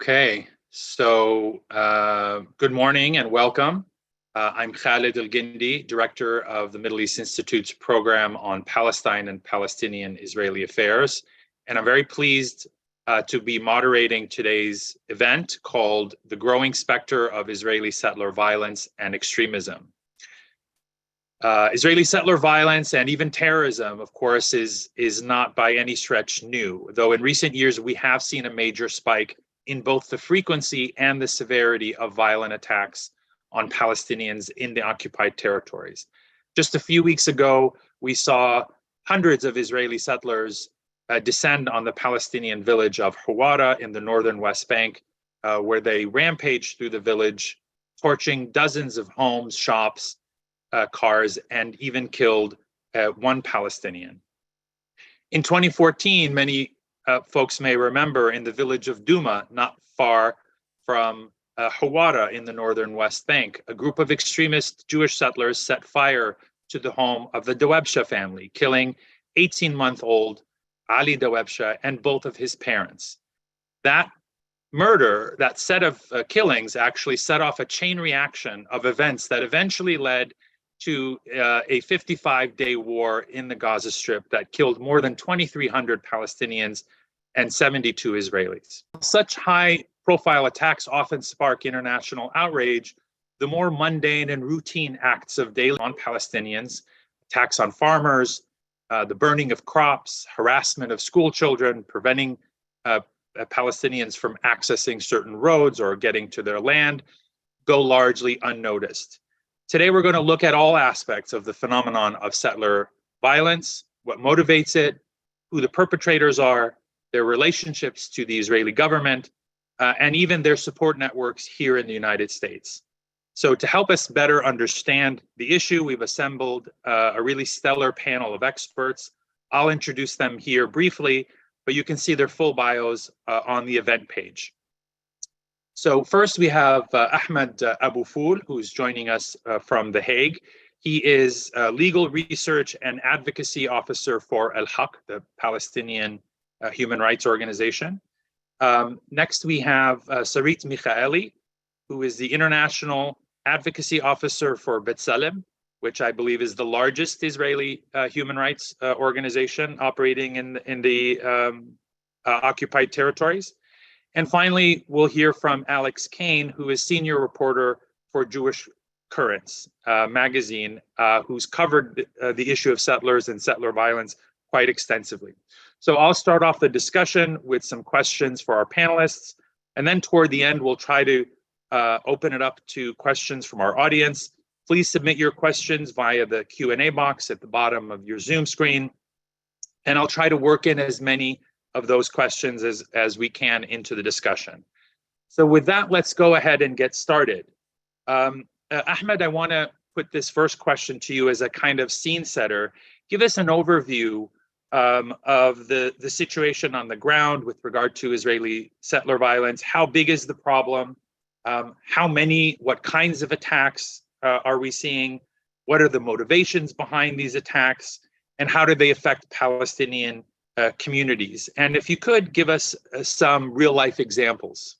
Okay, so good morning and welcome. I'm Khalid El-Gindi, Director of the Middle East Institute's program on Palestine and Palestinian-Israeli affairs. And I'm very pleased to be moderating today's event called The Growing Specter of Israeli Settler Violence and Extremism. Israeli settler violence and even terrorism, of course, is not by any stretch new, though in recent years we have seen a major spike in both the frequency and the severity of violent attacks on Palestinians in the occupied territories. Just a few weeks ago, we saw hundreds of Israeli settlers descend on the Palestinian village of Hawara in the northern West Bank, where they rampaged through the village, torching dozens of homes, shops, cars, and even killed one Palestinian. In 2014, many folks may remember in the village of Duma, not far from Hawara in the northern West Bank, a group of extremist Jewish settlers set fire to the home of the Dawebsha family, killing 18-month-old Ali Dawebsha and both of his parents. That murder, that set of killings actually set off a chain reaction of events that eventually led to a 55-day war in the Gaza Strip that killed more than 2,300 Palestinians and 72 Israelis. Such high-profile attacks often spark international outrage. The more mundane and routine acts of daily on Palestinians, attacks on farmers, the burning of crops, harassment of school children, preventing Palestinians from accessing certain roads or getting to their land, go largely unnoticed. Today, we're going to look at all aspects of the phenomenon of settler violence, what motivates it, who the perpetrators are, their relationships to the Israeli government, and even their support networks here in the United States. So to help us better understand the issue, we've assembled a really stellar panel of experts. I'll introduce them here briefly, but you can see their full bios on the event page. So first we have Ahmed Abu Foul, who's joining us from The Hague. He is a legal research and advocacy officer for Al-Haq, the Palestinian human rights organization. Next we have Sarit Michaeli, who is the international advocacy officer for B'Tselem, which I believe is the largest Israeli human rights organization operating in the occupied territories. And finally, we'll hear from Alex Kane, who is senior reporter for Jewish Currents magazine, who's covered the issue of settlers and settler violence quite extensively. So I'll start off the discussion with some questions for our panelists, and then toward the end, we'll try to open it up to questions from our audience. Please submit your questions via the Q&A box at the bottom of your Zoom screen, and I'll try to work in as many of those questions as we can into the discussion. So with that, let's go ahead and get started. Ahmed, I want to put this first question to you as a kind of scene setter. Give us an overview of the situation on the ground with regard to Israeli settler violence. How big is the problem? What kinds of attacks are we seeing? What are the motivations behind these attacks? And how do they affect Palestinian communities? And if you could give us some real life examples.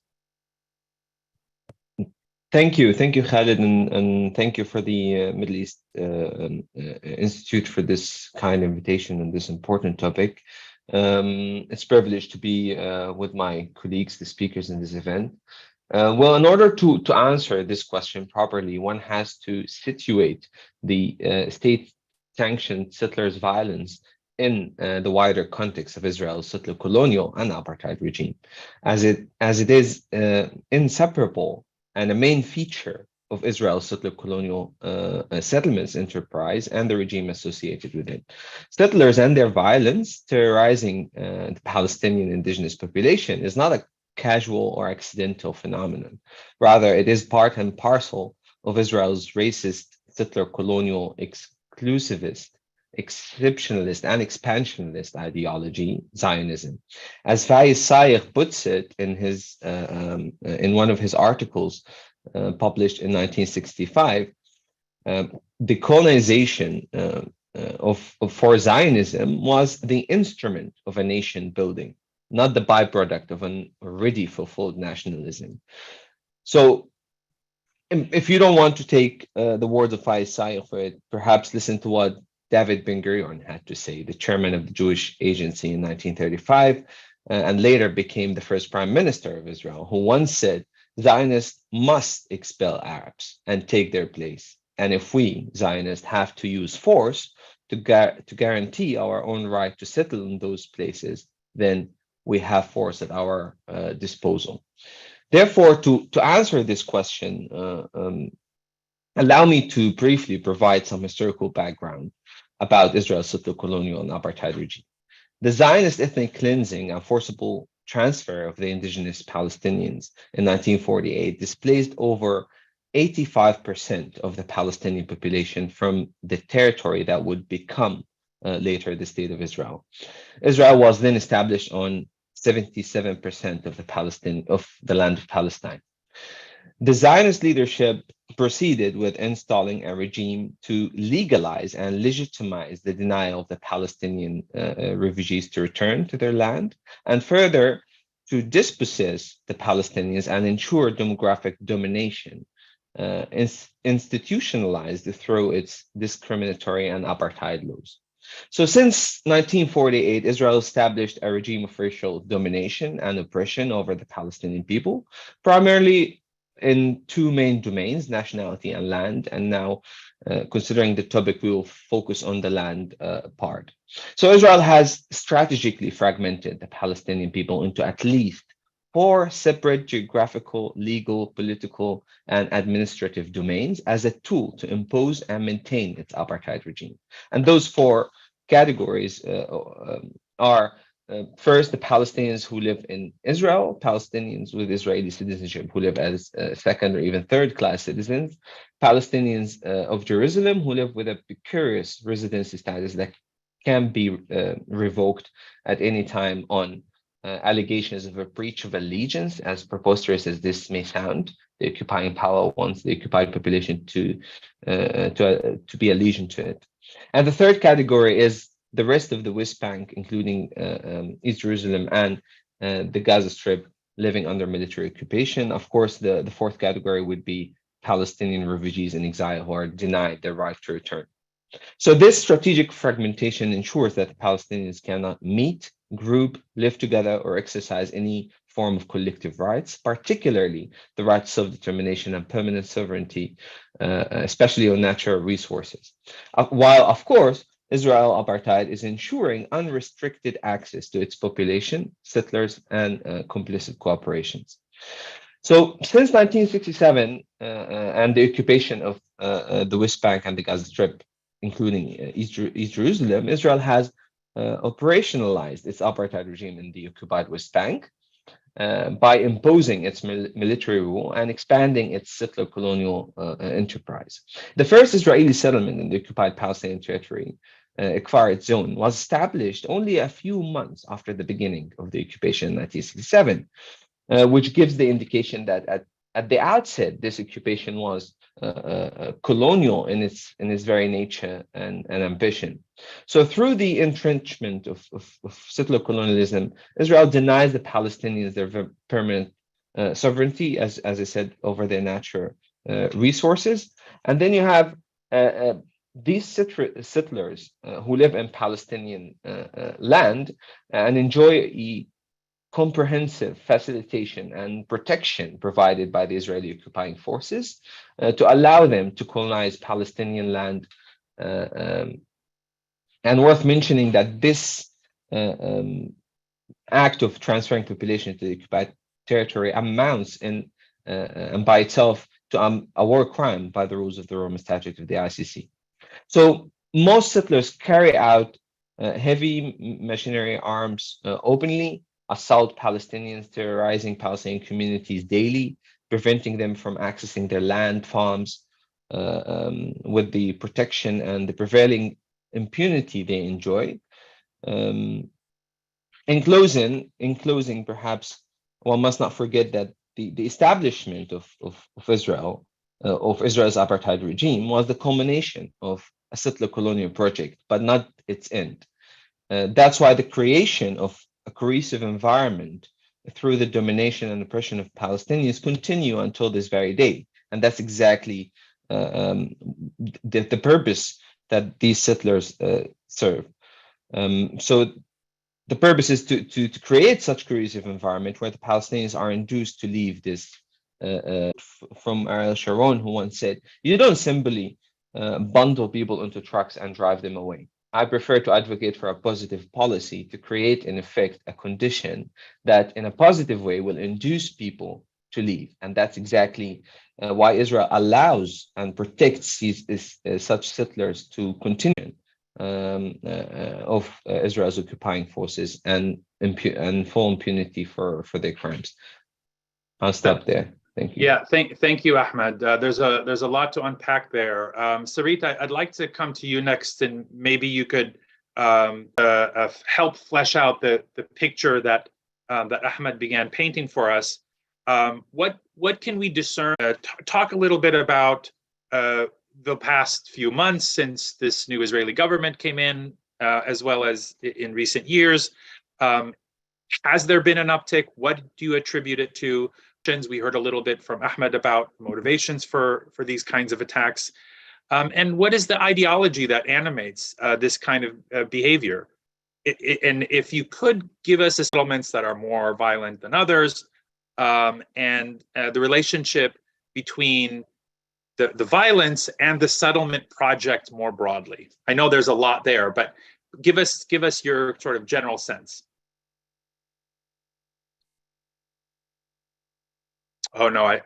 Thank you, Khalid, and thank you for the Middle East Institute for this kind invitation on this important topic. It's a privilege to be with my colleagues, the speakers in this event. Well, in order to answer this question properly, one has to situate the state-sanctioned settlers' violence in the wider context of Israel's settler colonial and apartheid regime, as it is inseparable and a main feature of Israel's settler colonial settlements enterprise and the regime associated with it. Settlers and their violence terrorizing the Palestinian indigenous population is not a casual or accidental phenomenon. Rather, it is part and parcel of Israel's racist settler colonial exclusivist, exceptionalist and expansionist ideology, Zionism. As Faiz Sayegh puts it in one of his articles published in 1965, the colonization for Zionism was the instrument of a nation building, not the byproduct of an already fulfilled nationalism. So, if you don't want to take the words of Faisal for it, perhaps listen to what David Ben Gurion had to say, the chairman of the Jewish Agency in 1935, and later became the first prime minister of Israel, who once said, Zionists must expel Arabs and take their place. And if we, Zionists, have to use force to guarantee our own right to settle in those places, then we have force at our disposal. Therefore, to answer this question, allow me to briefly provide some historical background about Israel's settler-colonial and apartheid regime. The Zionist ethnic cleansing and forcible transfer of the indigenous Palestinians in 1948 displaced over 85% of the Palestinian population from the territory that would become later the State of Israel. Israel was then established on 77% of the land of Palestine. The Zionist leadership proceeded with installing a regime to legalize and legitimize the denial of the Palestinian refugees to return to their land, and further to dispossess the Palestinians and ensure demographic domination, institutionalized through its discriminatory and apartheid laws. So since 1948, Israel established a regime of racial domination and oppression over the Palestinian people, primarily in two main domains, nationality and land. And now, considering the topic, we will focus on the land part. So Israel has strategically fragmented the Palestinian people into at least 4 separate geographical, legal, political, and administrative domains as a tool to impose and maintain its apartheid regime. And those 4 categories are first, the Palestinians who live in Israel, Palestinians with Israeli citizenship who live as second or even third class citizens, Palestinians of Jerusalem who live with a precarious residency status that can be revoked at any time on allegations of a breach of allegiance, as preposterous as this may sound. The occupying power wants the occupied population to be allegiant to it. And the third category is the rest of the West Bank, including East Jerusalem and the Gaza Strip, living under military occupation. Of course, the fourth category would be Palestinian refugees in exile who are denied their right to return. So this strategic fragmentation ensures that the Palestinians cannot meet, group, live together, or exercise any form of collective rights, particularly the right to self-determination and permanent sovereignty, especially on natural resources. While, of course, Israel apartheid is ensuring unrestricted access to its population, settlers, and complicit cooperations. So since 1967 and the occupation of the West Bank and the Gaza Strip, including East Jerusalem, Israel has operationalized its apartheid regime in the occupied West Bank by imposing its military rule and expanding its settler colonial enterprise. The first Israeli settlement in the occupied Palestinian territory, Kfar Zone, was established only a few months after the beginning of the occupation in 1967, which gives the indication that at the outset, this occupation was colonial in its very nature and ambition. So through the entrenchment of settler colonialism, Israel denies the Palestinians their permanent sovereignty, as I said, over their natural resources. And then you have these settlers who live in Palestinian land and enjoy a comprehensive facilitation and protection provided by the Israeli occupying forces to allow them to colonize Palestinian land. And worth mentioning that this act of transferring population to the occupied territory amounts and by itself to a war crime by the rules of the Roman Statute of the ICC. So most settlers carry out heavy machinery arms openly, assault Palestinians, terrorizing Palestinian communities daily, preventing them from accessing their land, farms, with the protection and the prevailing impunity they enjoy. In closing, perhaps one must not forget that the establishment of Israel, of Israel's apartheid regime, was the culmination of a settler colonial project, but not its end. That's why the creation of a coercive environment through the domination and oppression of Palestinians continue until this very day. And that's exactly the purpose that these settlers serve. So the purpose is to create such coercive environment where the Palestinians are induced to leave this. From Ariel Sharon, who once said, "You don't simply bundle people into trucks and drive them away. I prefer to advocate for a positive policy to create, in effect, a condition that, in a positive way, will induce people to leave." And that's exactly why Israel allows and protects such settlers to continue of Israel's occupying forces and full impunity for their crimes. I'll stop there. Thank you. Yeah, thank you, Ahmed. There's a lot to unpack there. Sarit, I'd like to come to you next, and maybe you could help flesh out the picture that Ahmed began painting for us. What can we discern? Talk a little bit about the past few months since this new Israeli government came in, as well as in recent years. Has there been an uptick? What do you attribute it to? We heard a little bit from Ahmed about motivations for these kinds of attacks. And what is the ideology that animates this kind of behavior? And if you could give us settlements that are more violent than others, and the relationship between the violence and the settlement project more broadly. I know there's a lot there, but give us your sort of general sense. Oh no,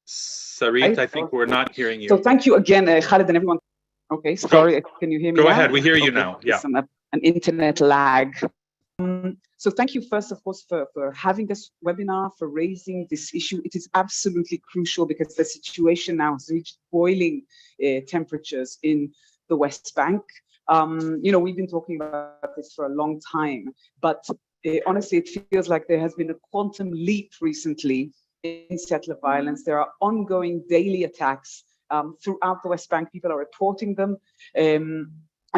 Sarit, I think we're not hearing you. So thank you again, Khaled and everyone. Okay, sorry, can you hear me now? Go ahead, we hear you now. Yeah. An internet lag. So thank you first, of course, for having this webinar, for raising this issue. It is absolutely crucial because the situation now has reached boiling temperatures in the West Bank. We've been talking about this for a long time, but honestly, it feels like there has been a quantum leap recently in settler violence. There are ongoing daily attacks throughout the West Bank. People are reporting them, and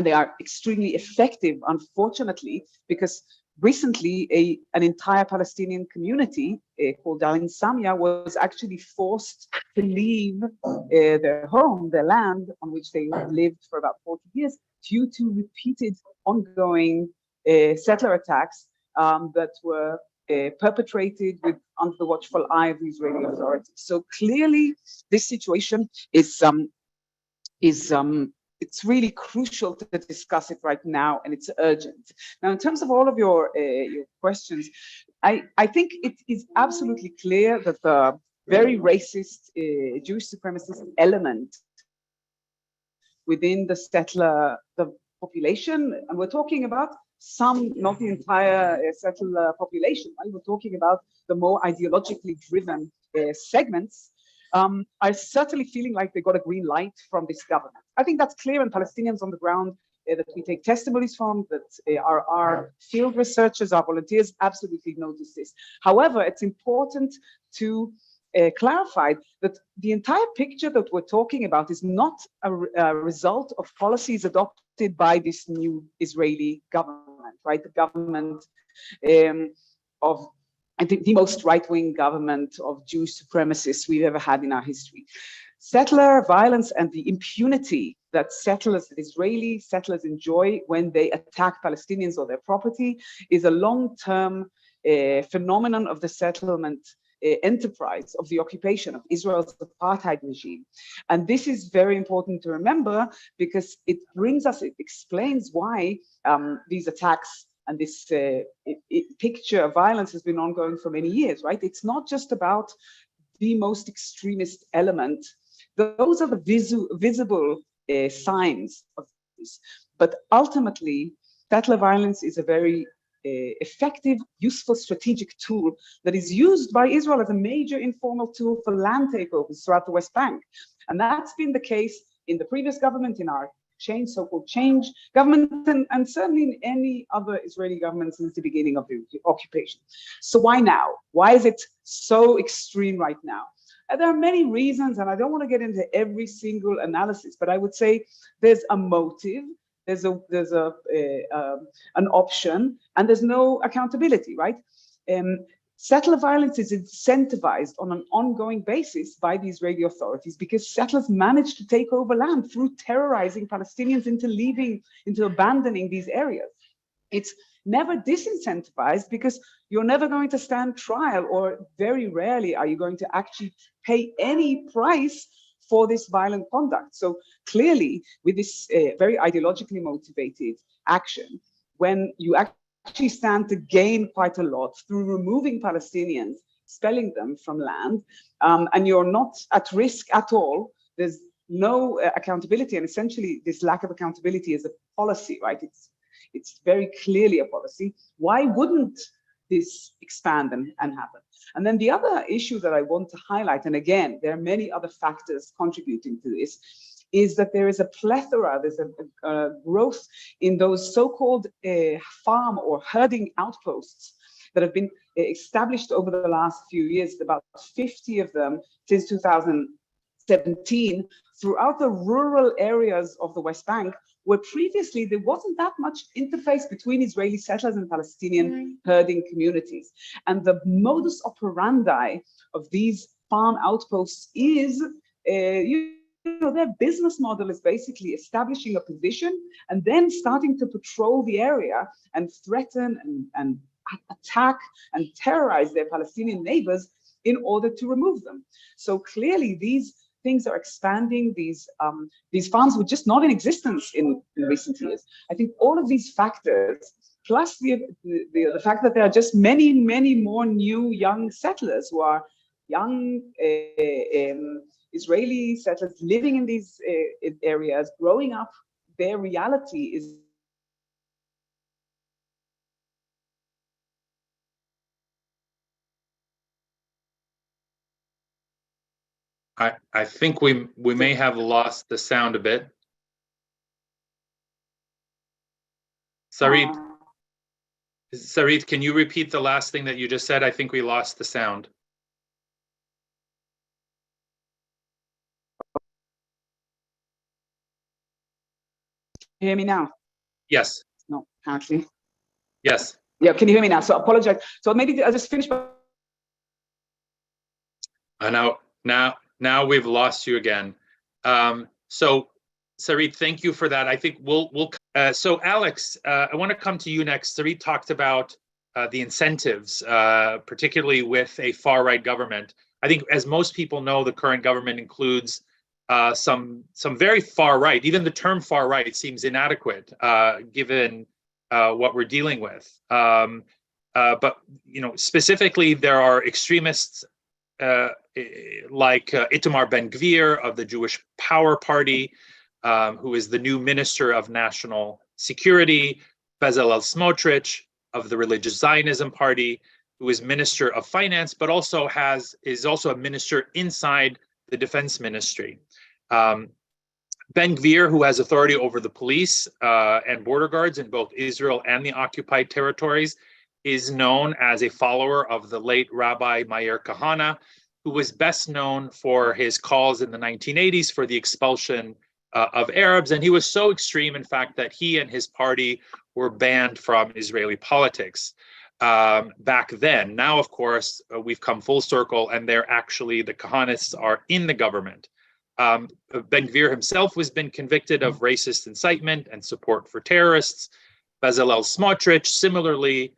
they are extremely effective, unfortunately, because recently an entire Palestinian community called Al Samia was actually forced to leave their home, their land on which they lived for about 40 years, due to repeated ongoing settler attacks that were perpetrated under the watchful eye of the Israeli authorities. So clearly, this situation is it's really crucial to discuss it right now, and it's urgent. Now, in terms of all of your questions, I think it is absolutely clear that the very racist Jewish supremacist element within the population, and we're talking about some, not the entire settler population, right? We're talking about the more ideologically driven segments, are certainly feeling like they got a green light from this government. I think that's clear, and Palestinians on the ground that we take testimonies from, that our field researchers, our volunteers absolutely notice this. However, it's important to clarified that the entire picture that we're talking about is not a result of policies adopted by this new Israeli government, right? The government of, I think, the most right-wing government of Jewish supremacists we've ever had in our history. Settler violence and the impunity that Israeli settlers enjoy when they attack Palestinians or their property is a long-term phenomenon of the settlement enterprise, of the occupation of Israel's apartheid regime. And this is very important to remember, because it explains why these attacks and this picture of violence has been ongoing for many years, right? It's not just about the most extremist element. Those are the visible signs of this. But ultimately, settler violence is a very effective, useful strategic tool that is used by Israel as a major informal tool for land takeovers throughout the West Bank. And that's been the case in the previous government, in our so-called change government, and certainly in any other Israeli government since the beginning of the occupation. So why now? Why is it so extreme right now? And there are many reasons, and I don't want to get into every single analysis, but I would say there's a motive, there's an option, and there's no accountability, right? Settler violence is incentivized on an ongoing basis by the Israeli authorities because settlers managed to take over land through terrorizing Palestinians into abandoning these areas. It's never disincentivized because you're never going to stand trial, or very rarely are you going to actually pay any price for this violent conduct. So clearly, with this very ideologically motivated action, when you actually stand to gain quite a lot through removing Palestinians, expelling them from land, and you're not at risk at all, there's no accountability, and essentially this lack of accountability is a policy, right? It's very clearly a policy. Why wouldn't this expand and happen? And then the other issue that I want to highlight, and again, there are many other factors contributing to this, is that there is a plethora, there's a growth in those so-called farm or herding outposts that have been established over the last few years, about 50 of them since 2017, throughout the rural areas of the West Bank, where previously there wasn't that much interface between Israeli settlers and Palestinian herding communities. And the modus operandi of these farm outposts is, their business model is basically establishing a position and then starting to patrol the area and threaten and attack and terrorize their Palestinian neighbors in order to remove them. So clearly these things are expanding. These farms were just not in existence in recent years. I think all of these factors, plus the fact that there are just many, many more new young settlers who are young Israeli settlers living in these areas, growing up, their reality is I think we may have lost the sound a bit. Sarit, can you repeat the last thing that you just said? I think we lost the sound. Can you hear me now? Yes. No, apparently. Yes. Yeah, can you hear me now? So I apologize. So maybe I'll just finish. Now we've lost you again. So Sarit, thank you for that. I think so Alex, I want to come to you next. Sarit talked about the incentives, particularly with a far-right government. I think, as most people know, the current government includes some very far-right. Even the term far-right seems inadequate given what we're dealing with. But specifically, there are extremists like Itamar Ben-Gvir of the Jewish Power Party, who is the new Minister of National Security, Bezalel Smotrich of the Religious Zionism Party, who is Minister of Finance, but also is also a minister inside the Defense Ministry. Ben-Gvir, who has authority over the police and border guards in both Israel and the occupied territories, is known as a follower of the late Rabbi Meir Kahane, who was best known for his calls in the 1980s for the expulsion of Arabs. And he was so extreme, in fact, that he and his party were banned from Israeli politics back then. Now, of course, we've come full circle, and the Kahanists are in the government. Ben-Gvir himself has been convicted of racist incitement and support for terrorists. Bezalel Smotrich, similarly,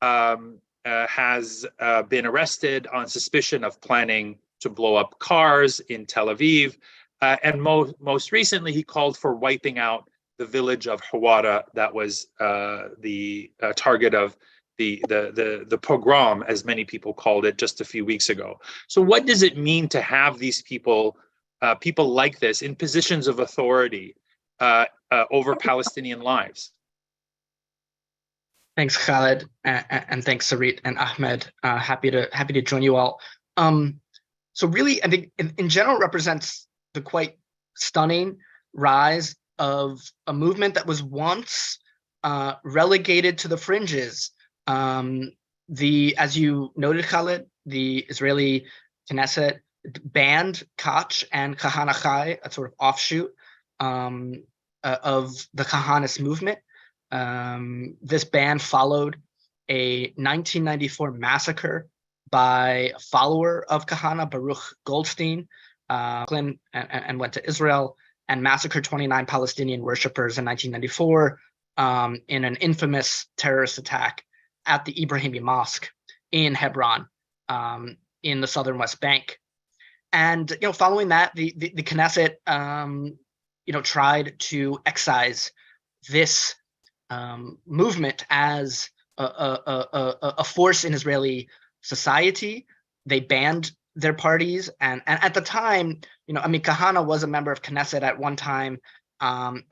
has been arrested on suspicion of planning to blow up cars in Tel Aviv. And most recently, he called for wiping out the village of Hawara that was the target of the pogrom, as many people called it, just a few weeks ago. So what does it mean to have these people like this in positions of authority over Palestinian lives? Thanks, Khaled, and thanks, Sarit and Ahmed. Happy to join you all. So really, I think in general represents the quite stunning rise of a movement that was once relegated to the fringes. As you noted, Khaled, the Israeli Knesset banned Koch and Kahana a sort of offshoot of the Kahanist movement. This ban followed a 1994 massacre by a follower of Kahana, Baruch Goldstein, and went to Israel and massacred 29 Palestinian worshippers in 1994 in an infamous terrorist attack at the Ibrahimi Mosque in Hebron, in the southern West Bank. And following that, the Knesset tried to excise this movement as a force in Israeli society. They banned their parties, and at the time, Kahana was a member of Knesset at one time, but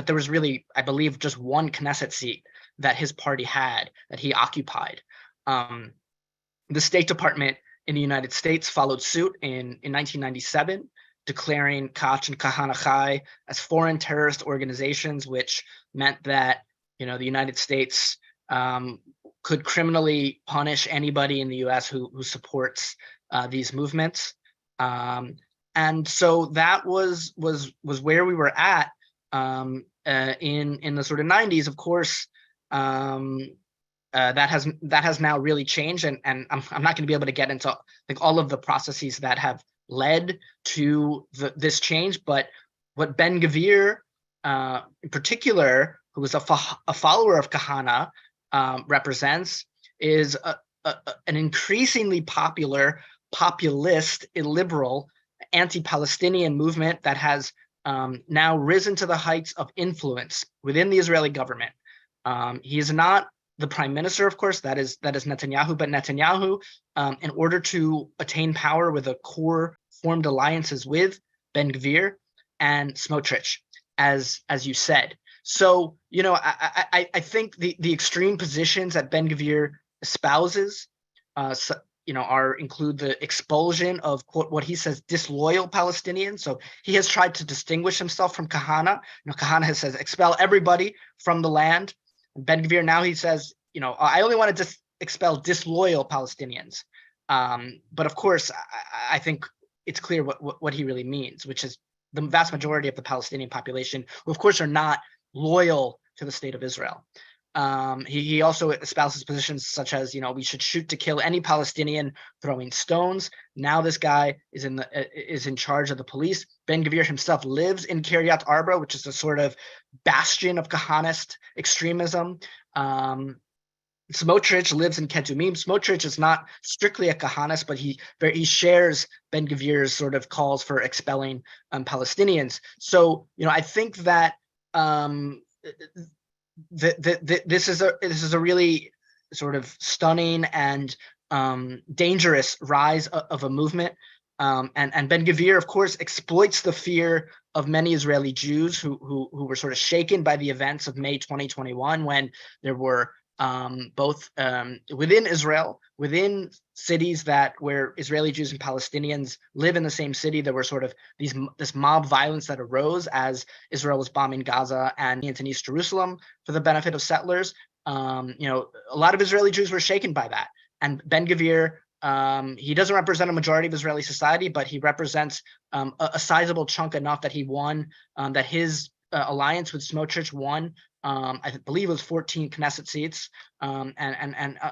there was really, I believe, just one Knesset seat that his party had that he occupied. The State Department in the United States followed suit in 1997, declaring Koch and Kahana as foreign terrorist organizations, which meant that the United States could criminally punish anybody in the U.S. who supports these movements. And so that was where we were at in the sort of 90s. Of course, that has now really changed, and I'm not going to be able to get into like all of the processes that have led to this change. But what Ben-Gvir, in particular, who was a follower of Kahana, represents is an increasingly popular, populist, illiberal, anti-Palestinian movement that has now risen to the heights of influence within the Israeli government. He is not the prime minister, of course, that is Netanyahu, but Netanyahu, in order to attain power with a core, formed alliances with Ben-Gvir and Smotrich, as you said. So, I think the extreme positions that Ben-Gvir espouses, include the expulsion of what he says disloyal Palestinians. So he has tried to distinguish himself from Kahana. Kahana has said expel everybody from the land. Ben-Gvir now he says, I only want to expel disloyal Palestinians. But of course, I think it's clear what he really means, which is the vast majority of the Palestinian population, who of course are not loyal to the state of Israel. He also espouses positions such as, we should shoot to kill any Palestinian throwing stones. Now this guy is in charge of the police. Ben-Gvir himself lives in Kiryat Arba, which is a sort of bastion of Kahanist extremism. Smotrich lives in Ketumim. Smotrich is not strictly a Kahanist, but he shares Ben-Gvir's sort of calls for expelling Palestinians. So, I think that this is a really sort of stunning and dangerous rise of a movement. And Ben-Gvir, of course, exploits the fear of many Israeli Jews who were sort of shaken by the events of May 2021, when there were both within Israel, within cities where Israeli Jews and Palestinians live in the same city, there were sort of this mob violence that arose as Israel was bombing Gaza and into East Jerusalem for the benefit of settlers. A lot of Israeli Jews were shaken by that, and Ben-Gvir, he doesn't represent a majority of Israeli society, but he represents a sizable chunk enough that he won, that his alliance with Smotrich won. I believe it was 14 Knesset seats, and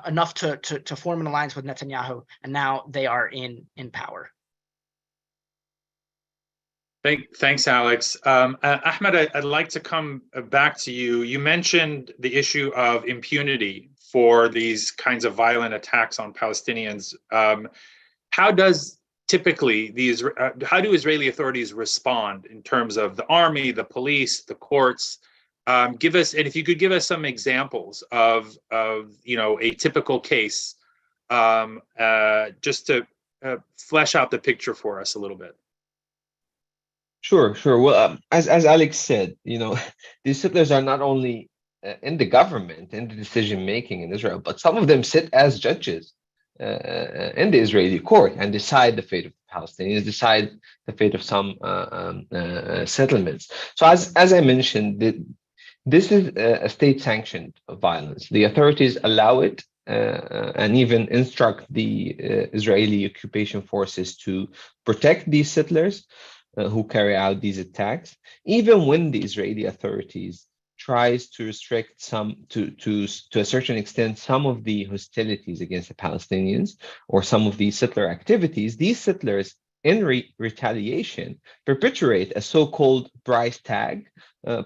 enough to form an alliance with Netanyahu, and now they are in power. Thanks, Alex. Ahmed, I'd like to come back to you. You mentioned the issue of impunity for these kinds of violent attacks on Palestinians. How do Israeli authorities respond in terms of the army, the police, the courts? If you could give us some examples of a typical case, just to flesh out the picture for us a little bit. Sure. Well, as Alex said, these settlers are not only in the government, in the decision making in Israel, but some of them sit as judges in the Israeli court and decide the fate of the Palestinians, decide the fate of some settlements. So as I mentioned, this is a state-sanctioned violence. The authorities allow it and even instruct the Israeli occupation forces to protect these settlers who carry out these attacks, even when the Israeli authorities tries to restrict to a certain extent some of the hostilities against the Palestinians or some of these settler activities. These settlers, in retaliation, perpetuate a so-called price tag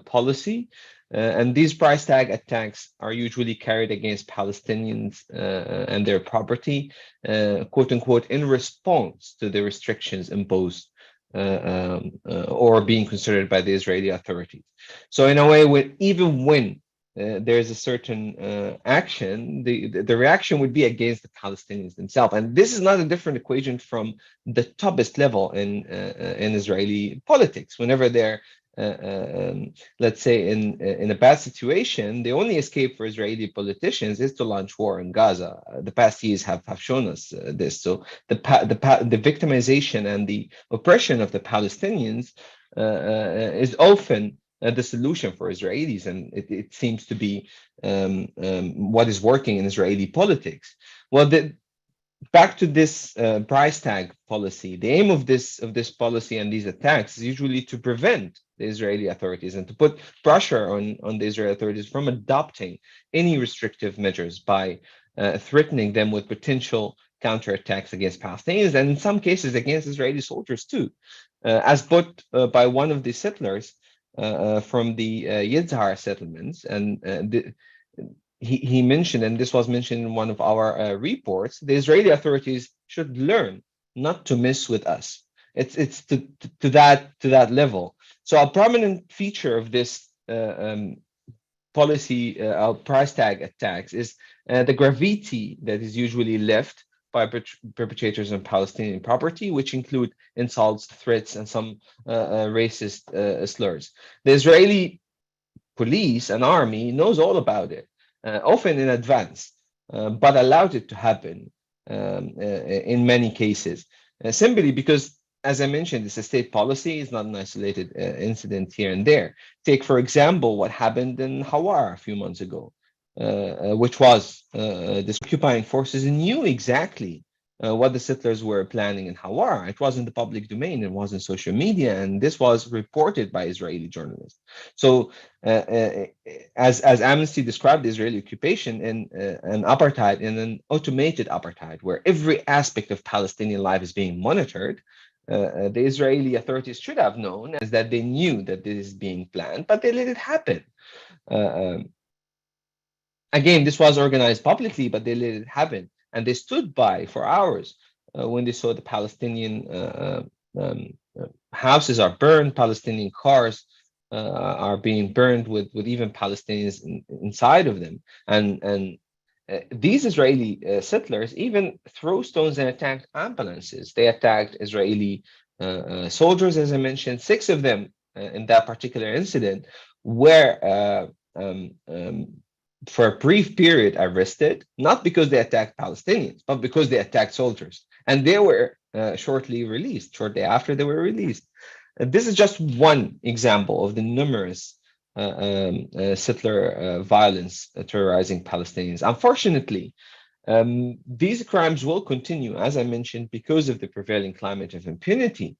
policy. And these price tag attacks are usually carried against Palestinians and their property, quote unquote, in response to the restrictions imposed or being considered by the Israeli authorities. So in a way, even when there's a certain action, the reaction would be against the Palestinians themselves. And this is not a different equation from the toppest level in Israeli politics. Whenever they're let's say in a bad situation, the only escape for Israeli politicians is to launch war in Gaza. The past years have shown us this. So the victimization and the oppression of the Palestinians is often the solution for Israelis, and it seems to be what is working in Israeli politics. Well, back to this price tag policy. The aim of this policy and these attacks is usually to prevent the Israeli authorities and to put pressure on the Israeli authorities from adopting any restrictive measures by threatening them with potential counterattacks against Palestinians and in some cases against Israeli soldiers too, as put by one of the settlers from the Yitzhar settlements. And he mentioned, and this was mentioned in one of our reports, the Israeli authorities should learn not to mess with us. It's to that level. So a prominent feature of this policy price tag attacks is the graffiti that is usually left by perpetrators on Palestinian property, which include insults, threats, and some racist slurs. The Israeli police and army knows all about it, often in advance, but allowed it to happen in many cases, simply because, as I mentioned, it's a state policy. It's not an isolated incident here and there. Take, for example, what happened in Hawar a few months ago, which was the occupying forces knew exactly what the settlers were planning in Hawar. It was in the public domain. It was in social media, and this was reported by Israeli journalists. So, as Amnesty described the Israeli occupation in an apartheid, in an automated apartheid, where every aspect of Palestinian life is being monitored, the Israeli authorities should have known, as that they knew that this is being planned, but they let it happen. Again, this was organized publicly, but they let it happen. And they stood by for hours when they saw the Palestinian houses are burned, Palestinian cars are being burned with even Palestinians inside of them. And these Israeli settlers even throw stones and attacked ambulances. They attacked Israeli soldiers, as I mentioned. 6 of them in that particular incident were for a brief period arrested, not because they attacked Palestinians, but because they attacked soldiers. And they were shortly released, shortly after they were released. This is just one example of the numerous settler violence terrorizing Palestinians. Unfortunately, these crimes will continue, as I mentioned, because of the prevailing climate of impunity.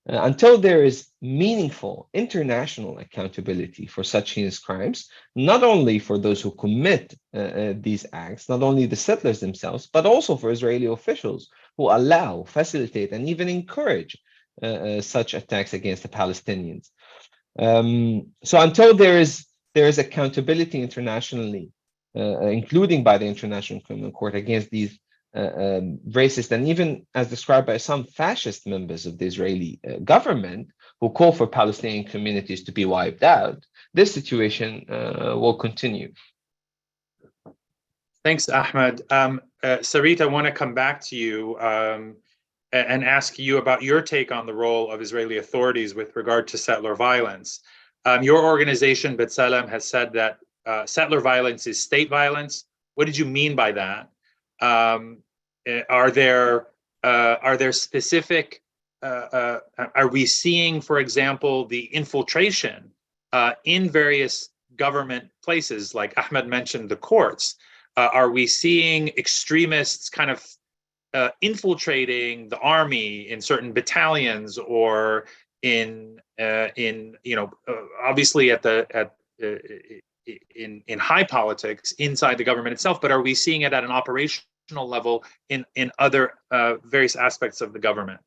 Until there is meaningful international accountability for such heinous crimes, not only for those who commit these acts, not only the settlers themselves, but also for Israeli officials who allow, facilitate, and even encourage such attacks against the Palestinians. So until there is accountability internationally, including by the International Criminal Court against these racist and even, as described by some fascist members of the Israeli government who call for Palestinian communities to be wiped out, this situation will continue. Thanks, Ahmed. Sarit, I want to come back to you and ask you about your take on the role of Israeli authorities with regard to settler violence. Your organization, B'Tselem, has said that settler violence is state violence. What did you mean by that? Are there specific? Are we seeing, for example, the infiltration in various government places, like Ahmed mentioned, the courts, Are we seeing extremists kind of infiltrating the army in certain battalions, or in obviously in high politics inside the government itself, but are we seeing it at an operational level in other various aspects of the government?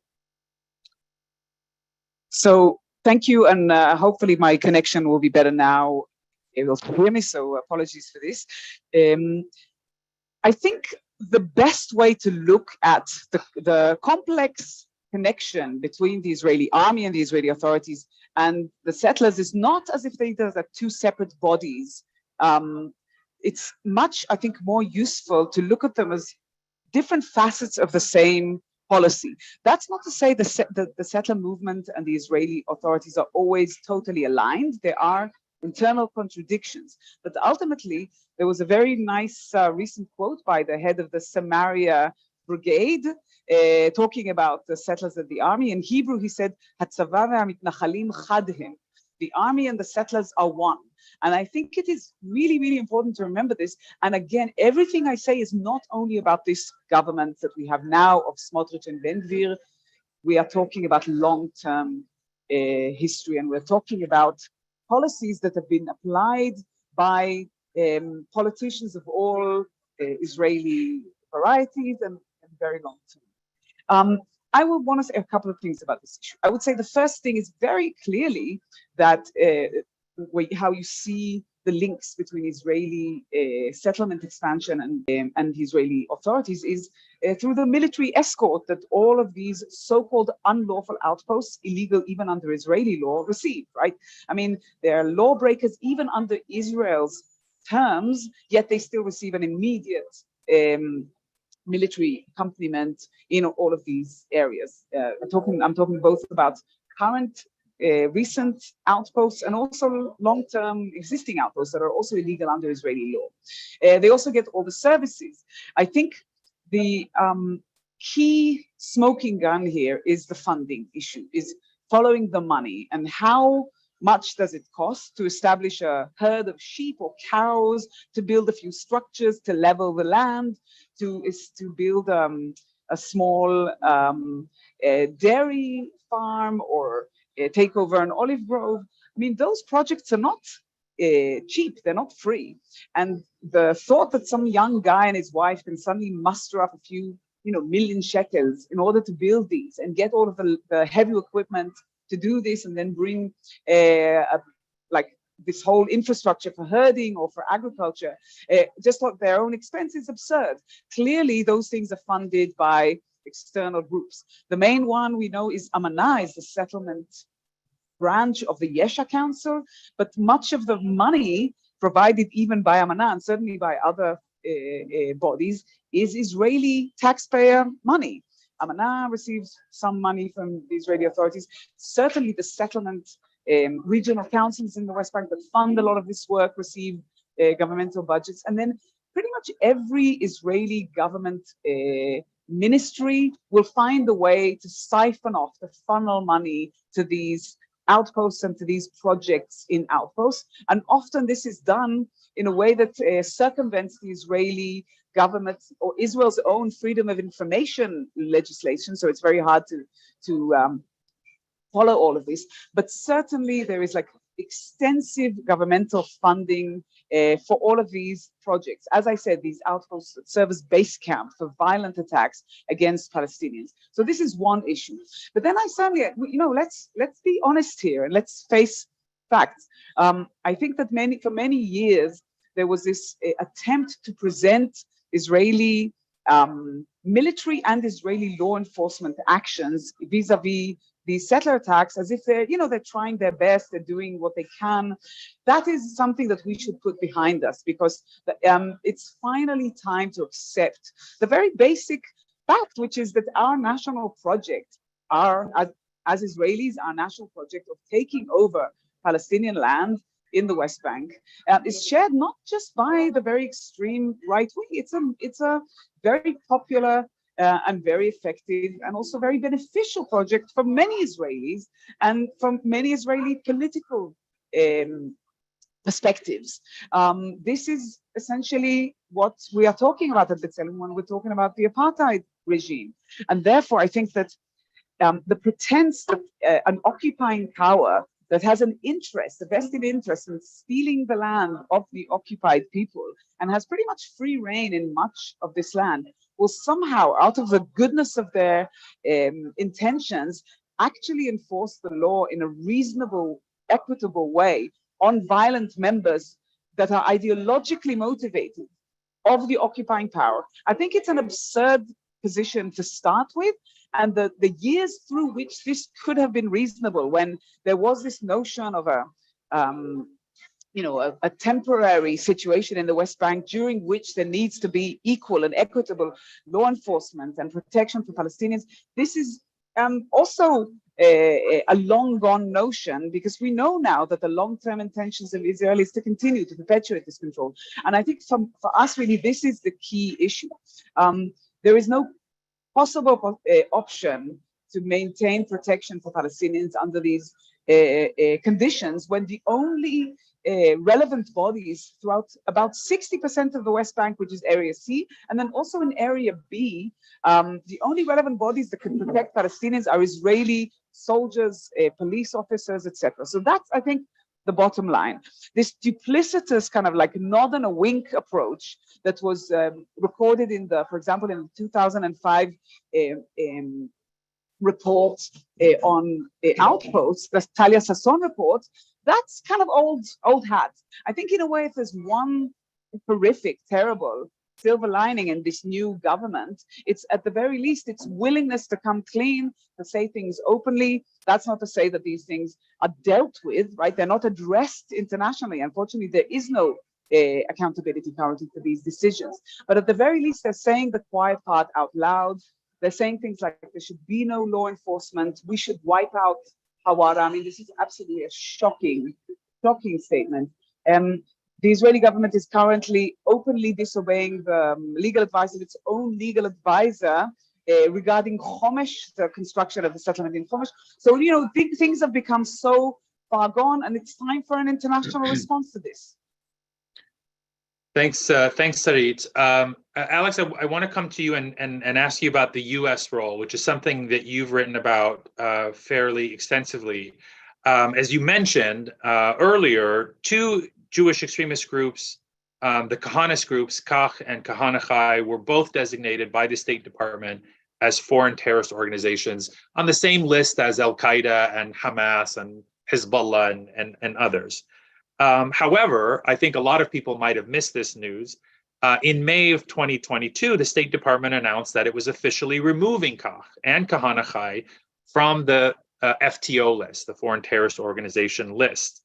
So thank you, and hopefully my connection will be better now. It will hear me, so apologies for this. I think the best way to look at the complex connection between the Israeli army and the Israeli authorities and the settlers is not as if they are two separate bodies. It's much, I think, more useful to look at them as different facets of the same policy. That's not to say the settler movement and the Israeli authorities are always totally aligned. There are internal contradictions, but ultimately there was a very nice recent quote by the head of the Samaria Brigade talking about the settlers of the army. In Hebrew, he said, "Hatzava ve'hamitnachalim chadhem." The army and the settlers are one. And I think it is really, really important to remember this. And again, everything I say is not only about this government that we have now of Smotrich and Ben Gvir. We are talking about long-term history, and we're talking about policies that have been applied by politicians of all Israeli varieties and very long term. I would want to say a couple of things about this issue. I would say the first thing is very clearly that how you see the links between Israeli settlement expansion and the Israeli authorities is through the military escort that all of these so-called unlawful outposts, illegal even under Israeli law, receive, right? I mean, they're lawbreakers even under Israel's terms, yet they still receive an immediate military accompaniment in all of these areas. I'm talking both about current recent outposts and also long-term existing outposts that are also illegal under Israeli law. They also get all the services. I think the key smoking gun here is the funding issue, is following the money, and how much does it cost to establish a herd of sheep or cows, to build a few structures, to level the land, to build a small dairy farm, or take over an olive grove. I mean, those projects are not cheap, they're not free. And the thought that some young guy and his wife can suddenly muster up a few, million shekels in order to build these and get all of the heavy equipment to do this, and then bring like this whole infrastructure for herding or for agriculture, just at their own expense, is absurd. Clearly, those things are funded by external groups. The main one we know is Amanah, is the settlement branch of the Yesha Council, but much of the money provided even by Amanah and certainly by other bodies is Israeli taxpayer money. Amanah receives some money from the Israeli authorities. Certainly the settlement regional councils in the West Bank that fund a lot of this work receive governmental budgets. And then pretty much every Israeli government ministry will find a way to siphon off, to funnel money to these outposts and to these projects in outposts. And often this is done in a way that circumvents the Israeli government or Israel's own freedom of information legislation. So it's very hard to follow all of this. But certainly there is like extensive governmental funding for all of these projects. As I said, these outposts serve as base camp for violent attacks against Palestinians. So this is one issue. But then I suddenly, let's be honest here and let's face facts. I think that for many years, there was this attempt to present Israeli military and Israeli law enforcement actions vis-a-vis these settler attacks as if they're trying their best, they're doing what they can. That is something that we should put behind us, because it's finally time to accept the very basic fact, which is that our national project, as Israelis, our national project of taking over Palestinian land in the West Bank is shared not just by the very extreme right wing. It's a very popular and very effective and also very beneficial project for many Israelis and from many Israeli political perspectives. This is essentially what we are talking about at B'Tselem when we're talking about the apartheid regime. And therefore, I think that the pretense that an occupying power that has an interest, a vested interest in stealing the land of the occupied people and has pretty much free reign in much of this land will somehow, out of the goodness of their intentions, actually enforce the law in a reasonable, equitable way on violent members that are ideologically motivated of the occupying power. I think it's an absurd position to start with. And the years through which this could have been reasonable, when there was this notion of a temporary situation in the West Bank during which there needs to be equal and equitable law enforcement and protection for Palestinians, this is also a long gone notion, because we know now that the long-term intentions of Israel is to continue to perpetuate this control. And I think for us, really, this is the key issue. There is no possible option to maintain protection for Palestinians under these conditions when the only relevant bodies throughout about 60% of the West Bank, which is Area C, and then also in Area B, the only relevant bodies that can protect Palestinians are Israeli soldiers, police officers, etc. So that's, I think, the bottom line. This duplicitous kind of like nod and a wink approach that was recorded in the, for example, in the 2005 report on Outposts, the Talia Sasson report, that's kind of old hat. I think in a way, if there's one horrific, terrible silver lining in this new government, it's at the very least its willingness to come clean, to say things openly. That's not to say that these things are dealt with, right? They're not addressed internationally. Unfortunately, there is no accountability currently for these decisions. But at the very least, they're saying the quiet part out loud. They're saying things like there should be no law enforcement. We should wipe out Hawara. I mean, this is absolutely a shocking statement. The Israeli government is currently openly disobeying the legal advice of its own legal advisor regarding Chomesh, the construction of the settlement in Chomesh. So, things have become so far gone, and it's time for an international response to this. Thanks, Sarit. Alex, I want to come to you and ask you about the U.S. role, which is something that you've written about fairly extensively. As you mentioned earlier, two Jewish extremist groups, the Kahanist groups, Kach and Kahanachai, were both designated by the State Department as foreign terrorist organizations on the same list as Al-Qaeda and Hamas and Hezbollah and others. However, I think a lot of people might have missed this news. In May of 2022, the State Department announced that it was officially removing Kach and Kahanachai from the FTO list, the Foreign Terrorist Organization list,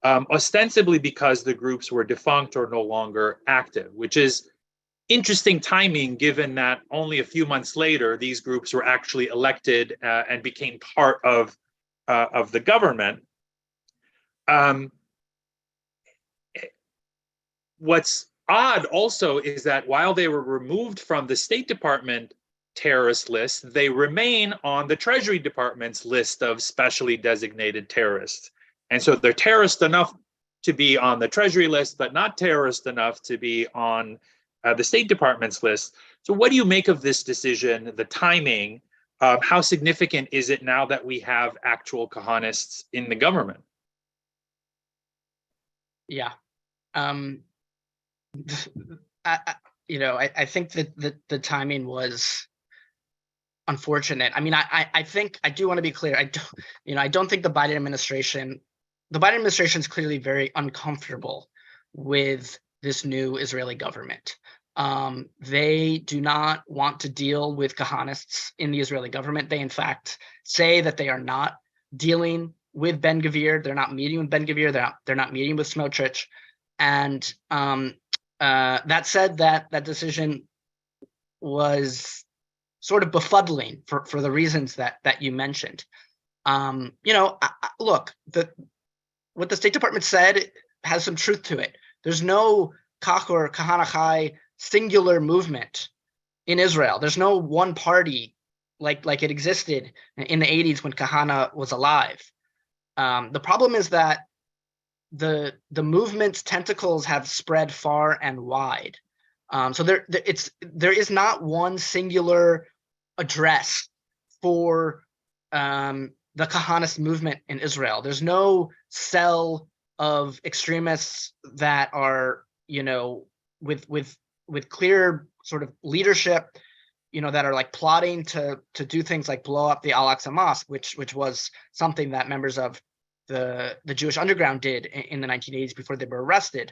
ostensibly because the groups were defunct or no longer active, which is interesting timing given that only a few months later, these groups were actually elected and became part of the government. What's odd also is that while they were removed from the State Department terrorist list, they remain on the Treasury Department's list of specially designated terrorists. And so they're terrorist enough to be on the Treasury list, but not terrorist enough to be on the State Department's list. So what do you make of this decision, the timing? How significant is it now that we have actual Kahanists in the government? Yeah. I think that the timing was unfortunate. I mean, I think I do want to be clear. I don't think the Biden administration is clearly very uncomfortable with this new Israeli government. They do not want to deal with Kahanists in the Israeli government. They, in fact, say that they are not dealing with Ben Gvir. They're not meeting with Ben Gvir. They're not meeting with Smotrich. And that said, that decision was sort of befuddling for the reasons that you mentioned. Look, what the State Department said has some truth to it. There's no Kach or Kahanachai singular movement in Israel. There's no one party like it existed in the 80s when Kahana was alive. The problem is that the movement's tentacles have spread far and wide. So there is not one singular address for the Kahanist movement in Israel. There's no cell of extremists that are, you know, with clear sort of leadership, you know, that are like plotting to do things like blow up the Al-Aqsa Mosque, which was something that members of the Jewish underground did in the 1980s before they were arrested.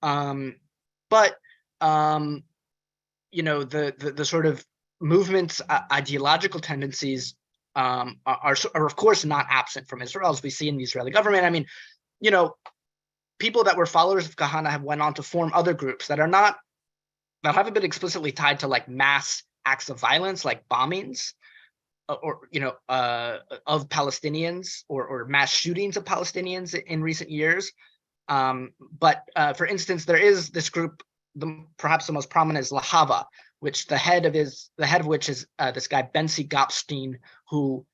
But you know, the sort of movement's ideological tendencies are of course not absent from Israel, as we see in the Israeli government. I mean, you know, people that were followers of Kahana have went on to form other groups that haven't been explicitly tied to like mass acts of violence, like bombings, or you know, of Palestinians, or mass shootings of Palestinians in recent years. But for instance, there is this group, perhaps the most prominent is Lahava, which the head of which is this guy Bensi Gopstein, who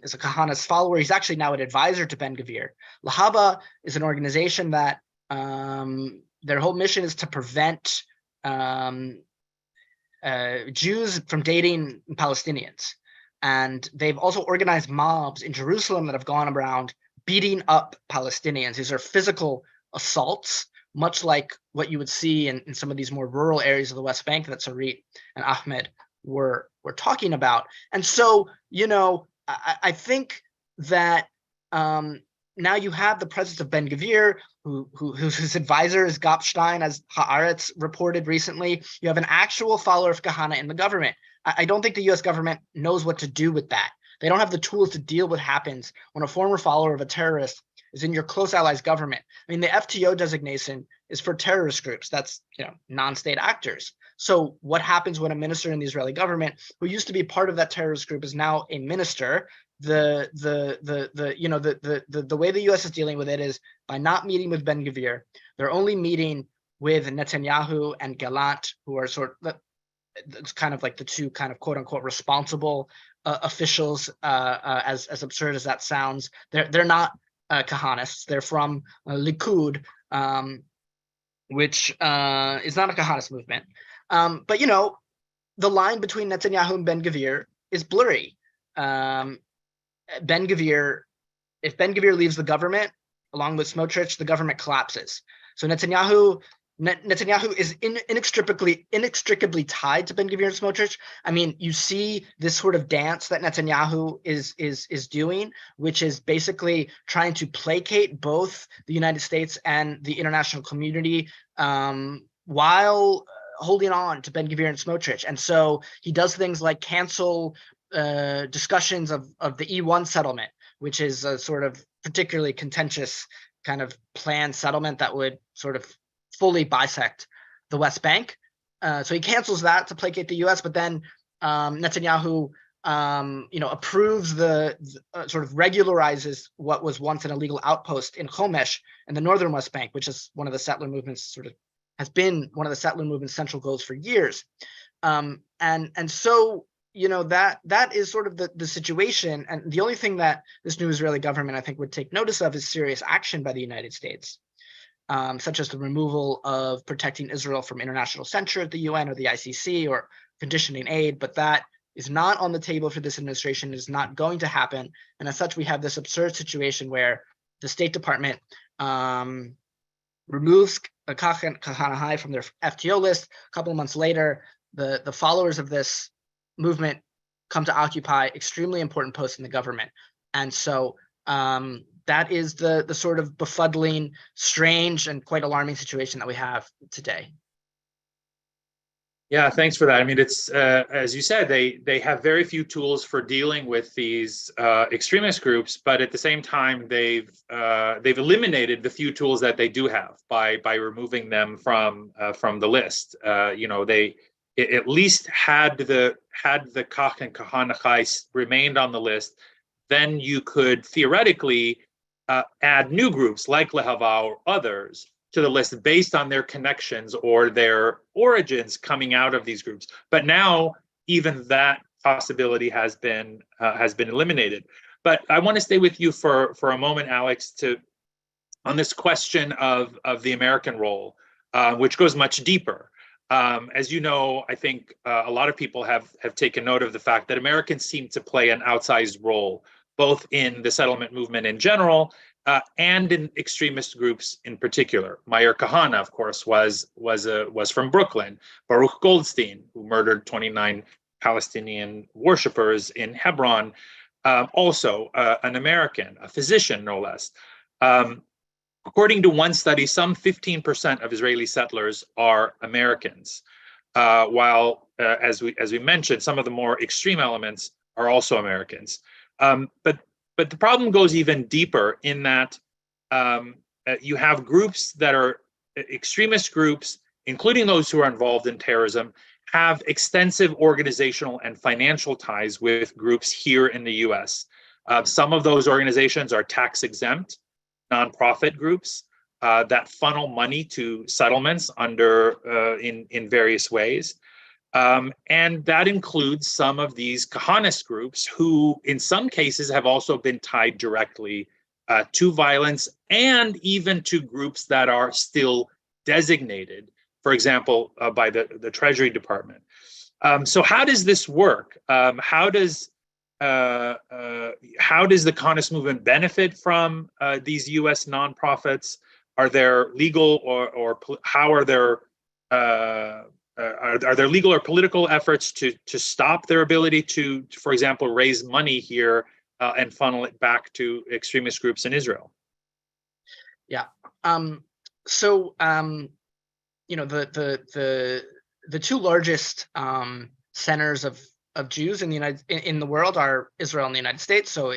is a Kahanist follower. He's actually now an advisor to Ben-Gvir. Lahava is an organization that their whole mission is to prevent Jews from dating Palestinians. And they've also organized mobs in Jerusalem that have gone around beating up Palestinians. These are physical assaults, much like what you would see in some of these more rural areas of the West Bank that Sarit and Ahmed were talking about. And so, you know, I think that now you have the presence of Ben-Gvir, whose advisor is Gopstein, as Haaretz reported recently. You have an actual follower of Kahana in the government. I don't think the US government knows what to do with that. They don't have the tools to deal with what happens when a former follower of a terrorist is in your close allies government. I mean, the FTO designation is for terrorist groups. That's, you know, non-state actors. So what happens when a minister in the Israeli government who used to be part of that terrorist group is now a minister? The way the US is dealing with it is by not meeting with Ben-Gvir. They're only meeting with Netanyahu and Gallant, who are it's kind of like the two kind of quote unquote responsible officials, as absurd as that sounds. They're not Kahanists. They're from Likud, which is not a Kahanist movement. But, you know, the line between Netanyahu and Ben-Gvir is blurry. Ben-Gvir, if Ben-Gvir leaves the government, along with Smotrich, the government collapses. So Netanyahu is inextricably tied to Ben-Gvir and Smotrich. I mean, you see this sort of dance that Netanyahu is doing, which is basically trying to placate both the United States and the international community while holding on to Ben-Gvir and Smotrich. And so he does things like cancel discussions of the E1 settlement, which is a sort of particularly contentious kind of planned settlement that would sort of fully bisect the West Bank. So he cancels that to placate the US, but then Netanyahu approves sort of regularizes what was once an illegal outpost in Chomesh in the northern West Bank, which is one of the settler movements has been one of the settler movement's central goals for years. And so, you know, that is sort of the situation. And the only thing that this new Israeli government, I think, would take notice of is serious action by the United States, such as the removal of protecting Israel from international censure at the UN or the ICC, or conditioning aid. But that is not on the table for this administration, is not going to happen. And as such, we have this absurd situation where the State Department removes Kahana from their FTO list. A couple of months later, the followers of this movement come to occupy extremely important posts in the government. And so that is the sort of befuddling, strange, and quite alarming situation that we have today. Yeah, thanks for that. I mean, it's as you said, they have very few tools for dealing with these extremist groups, but at the same time, they've eliminated the few tools that they do have by removing them from the list. You know, they at least had the Kach and Kahana remained on the list, then you could theoretically add new groups like Lehava or others to the list based on their connections or their origins coming out of these groups. But now even that possibility has been eliminated. But I want to stay with you for a moment, Alex, to this question of the American role, which goes much deeper. As you know, I think a lot of people have taken note of the fact that Americans seem to play an outsized role, both in the settlement movement in general and in extremist groups in particular. Meir Kahane, of course, was from Brooklyn. Baruch Goldstein, who murdered 29 Palestinian worshippers in Hebron, also an American, a physician, no less. According to one study, some 15% of Israeli settlers are Americans, while, as we mentioned, some of the more extreme elements are also Americans. But the problem goes even deeper in that you have groups that are extremist groups, including those who are involved in terrorism, have extensive organizational and financial ties with groups here in the US. Some of those organizations are tax exempt nonprofit groups that funnel money to settlements in various ways. And that includes some of these Kahanist groups who, in some cases, have also been tied directly to violence and even to groups that are still designated, for example, by the Treasury Department. So how does this work? How does the Kahanist movement benefit from these U.S. nonprofits? Are there legal or how are there legal or political efforts to stop their ability to, for example, raise money here and funnel it back to extremist groups in Israel? Yeah. You know, the two largest centers of Jews in the world are Israel and the United States. So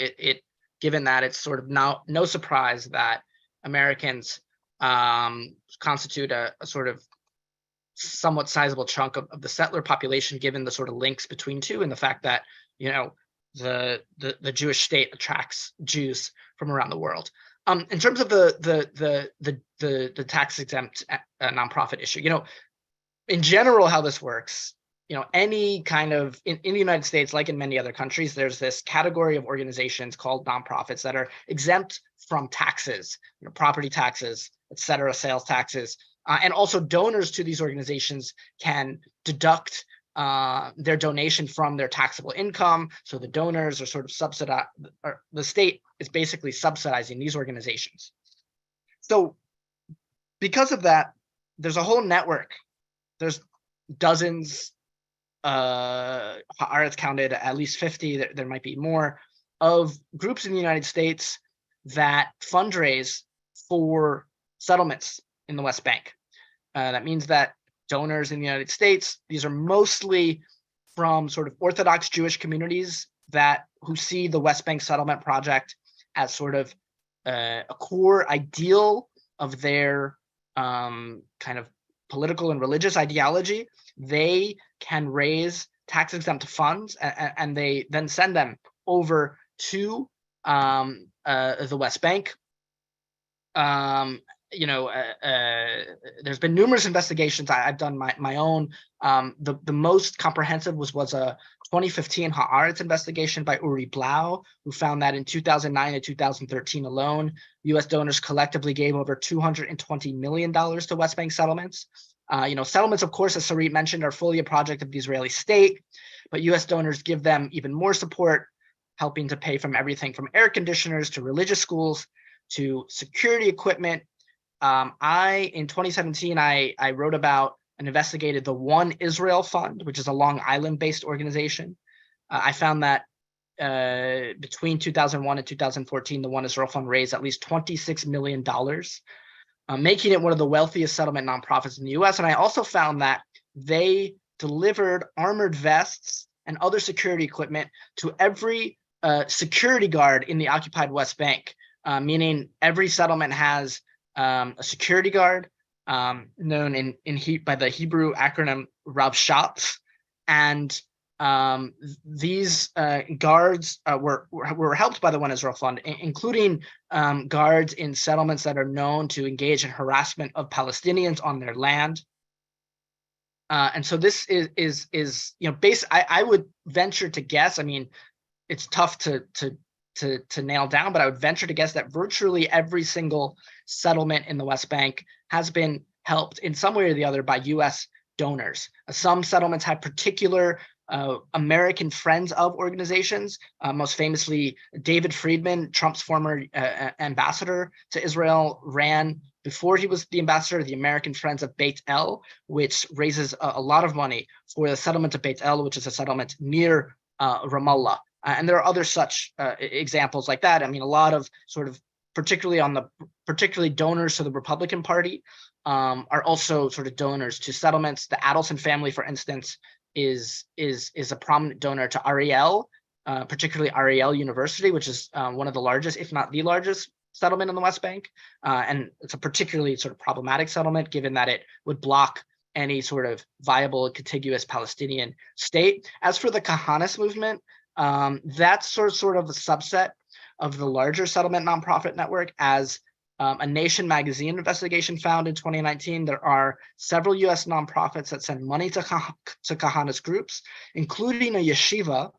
given that, it's sort of now no surprise that Americans constitute a sort of somewhat sizable chunk of the settler population, given the sort of links between two and the fact that, you know, the Jewish state attracts Jews from around the world. In terms of the tax exempt nonprofit issue, you know, in general, how this works, you know, any kind of in the United States, like in many other countries, there's this category of organizations called nonprofits that are exempt from taxes, you know, property taxes, et cetera, sales taxes, and also donors to these organizations can deduct their donation from their taxable income. So the donors are sort of subsidized, or the state is basically subsidizing these organizations. So because of that, there's a whole network. There's dozens, Haaretz counted at least 50, there might be more, of groups in the United States that fundraise for settlements in the West Bank. That means that donors in the United States, these are mostly from sort of Orthodox Jewish communities who see the West Bank settlement project as sort of a core ideal of their kind of political and religious ideology. They can raise tax-exempt funds and they then send them over to the West Bank. You know, there's been numerous investigations. I've done my own. The most comprehensive was a 2015 Haaretz investigation by Uri Blau, who found that in 2009 and 2013 alone, U.S. donors collectively gave over $220 million to West Bank settlements. You know, settlements, of course, as Sarit mentioned, are fully a project of the Israeli state, but U.S. donors give them even more support, helping to pay from everything from air conditioners to religious schools to security equipment. In 2017, I wrote about and investigated the One Israel Fund, which is a Long Island-based organization. I found that between 2001 and 2014, the One Israel Fund raised at least $26 million, making it one of the wealthiest settlement nonprofits in the US. And I also found that they delivered armored vests and other security equipment to every security guard in the occupied West Bank, meaning every settlement has a security guard known by the Hebrew acronym Rav Shatz, and these guards were helped by the One Israel Fund, including guards in settlements that are known to engage in harassment of Palestinians on their land. And so this is you know, I would venture to guess. I mean, it's tough to to nail down, but I would venture to guess that virtually every single settlement in the West Bank has been helped in some way or the other by U.S. donors. Some settlements had particular American friends of organizations, most famously David Friedman, Trump's former ambassador to Israel, ran before he was the ambassador, the American Friends of Beit El, which raises a lot of money for the settlement of Beit El, which is a settlement near Ramallah. And there are other such examples like that. I mean, a lot of sort of particularly donors to the Republican Party are also sort of donors to settlements. The Adelson family, for instance, is a prominent donor to Ariel, particularly Ariel University, which is one of the largest, if not the largest, settlement in the West Bank. And it's a particularly sort of problematic settlement, given that it would block any sort of viable contiguous Palestinian state. As for the Kahanis movement, that's sort of a subset of the larger settlement nonprofit network. As a Nation magazine investigation found in 2019, there are several U.S. nonprofits that send money to Kahanis groups, including a yeshiva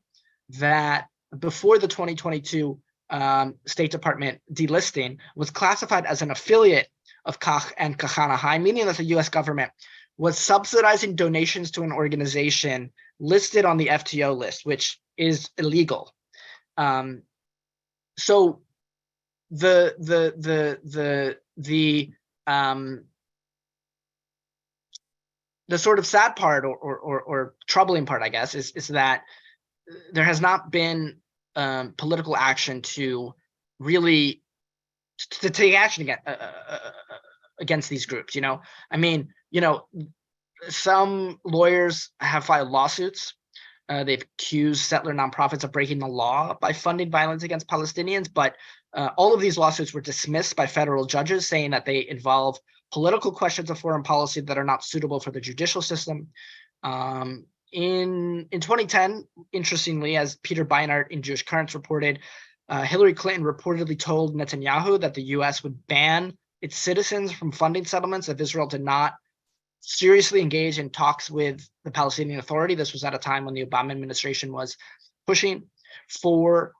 that before the 2022 State Department delisting was classified as an affiliate of Kach and Kahana High, meaning that the U.S. government was subsidizing donations to an organization listed on the FTO list, which is illegal. So the sort of sad part or troubling part, I guess, is that there has not been political action to really to take action against these groups. You know, I mean, you know, some lawyers have filed lawsuits. They've accused settler nonprofits of breaking the law by funding violence against Palestinians, but all of these lawsuits were dismissed by federal judges, saying that they involve political questions of foreign policy that are not suitable for the judicial system. In 2010, interestingly, as Peter Beinart in Jewish Currents reported, Hillary Clinton reportedly told Netanyahu that the U.S. would ban its citizens from funding settlements if Israel did not seriously engage in talks with the Palestinian Authority. This was at a time when the Obama administration was pushing for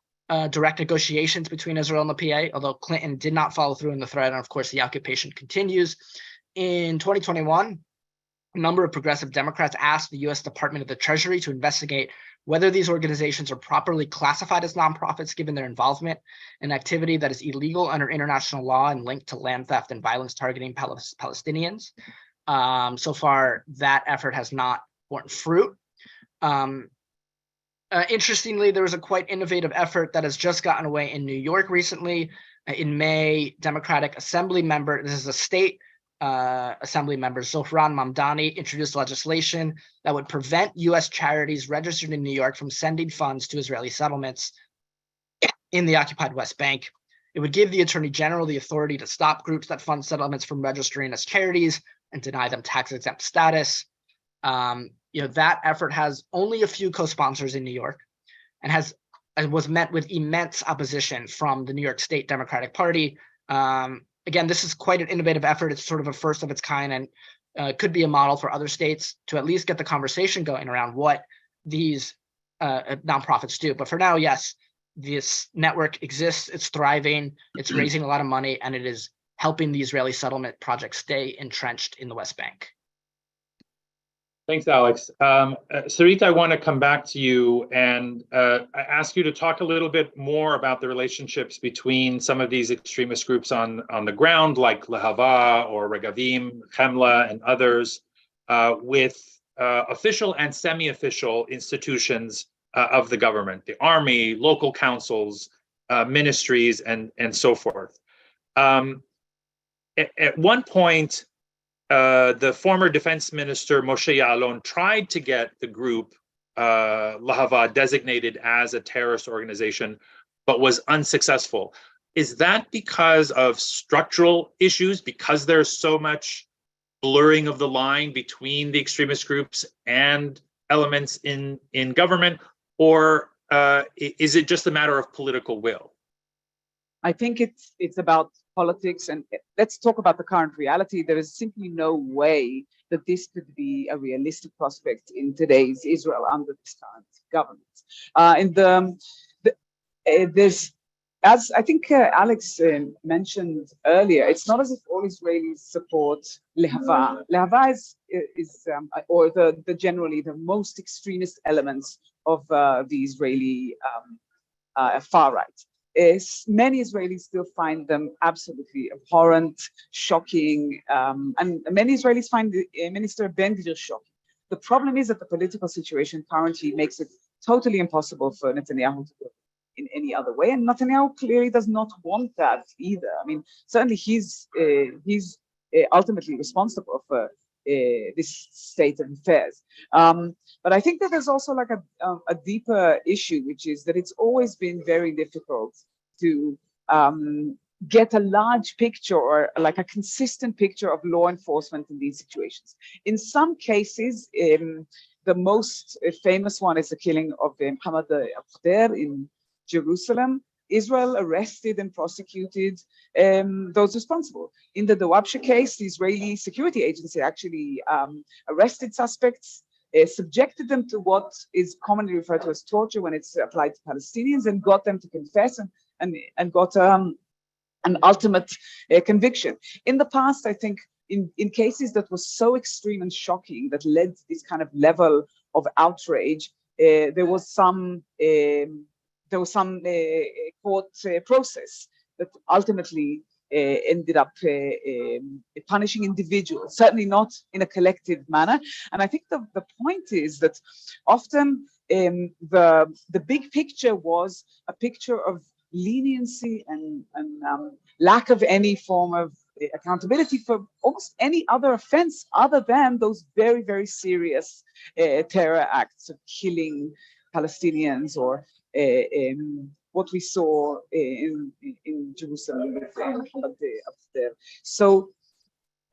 direct negotiations between Israel and the PA, although Clinton did not follow through in the threat, and of course the occupation continues. In 2021, a number of progressive Democrats asked the U.S. Department of the Treasury to investigate whether these organizations are properly classified as nonprofits, given their involvement in activity that is illegal under international law and linked to land theft and violence targeting Palestinians. So far, that effort has not borne fruit. Interestingly, there was a quite innovative effort that has just gotten away in New York recently. In May, Democratic Assembly member, this is a state Assembly member, Zohran Mamdani, introduced legislation that would prevent U.S. charities registered in New York from sending funds to Israeli settlements in the occupied West Bank. It would give the Attorney General the authority to stop groups that fund settlements from registering as charities and deny them tax-exempt status. You know, that effort has only a few co-sponsors in New York and was met with immense opposition from the New York State Democratic Party. Again, this is quite an innovative effort. It's sort of a first of its kind and could be a model for other states to at least get the conversation going around what these nonprofits do. But for now, yes, this network exists, it's thriving, it's raising a lot of money, and it is helping the Israeli settlement project stay entrenched in the West Bank. Thanks, Alex. Sarit, I want to come back to you and I ask you to talk a little bit more about the relationships between some of these extremist groups on the ground, like Lahava or Regavim, Chemla, and others, with official and semi-official institutions of the government, the army, local councils, ministries, and so forth. At one point, the former defense minister Moshe Ya'alon tried to get the group Lahava designated as a terrorist organization, but was unsuccessful. Is that because of structural issues, because there's so much blurring of the line between the extremist groups and elements in government, or is it just a matter of political will? I think it's about politics, and let's talk about the current reality. There is simply no way that this could be a realistic prospect in today's Israel under this current government. There's as I think Alex mentioned earlier, it's not as if all Israelis support Lehava. Lehava is or the generally the most extremist elements of the Israeli far right. Many Israelis still find them absolutely abhorrent, shocking, and many Israelis find Minister Ben-Gvir shocking. The problem is that the political situation currently makes it totally impossible for Netanyahu to go in any other way, and Netanyahu clearly does not want that either. I mean, certainly he's ultimately responsible for this state of affairs. But I think that there's also like a deeper issue, which is that it's always been very difficult to get a large picture or like a consistent picture of law enforcement in these situations. In some cases, the most famous one is the killing of Muhammad Abder in Jerusalem. Israel arrested and prosecuted those responsible. In the Dawabshe case, the Israeli security agency actually arrested suspects, subjected them to what is commonly referred to as torture when it's applied to Palestinians, and got them to confess and got an ultimate conviction. In the past, I think in cases that was so extreme and shocking that led to this kind of level of outrage, there was some court process that ultimately ended up punishing individuals, certainly not in a collective manner. And I think the point is that often the big picture was a picture of leniency and lack of any form of accountability for almost any other offense other than those very, very serious terror acts of killing Palestinians, or what we saw in Jerusalem with up there. So,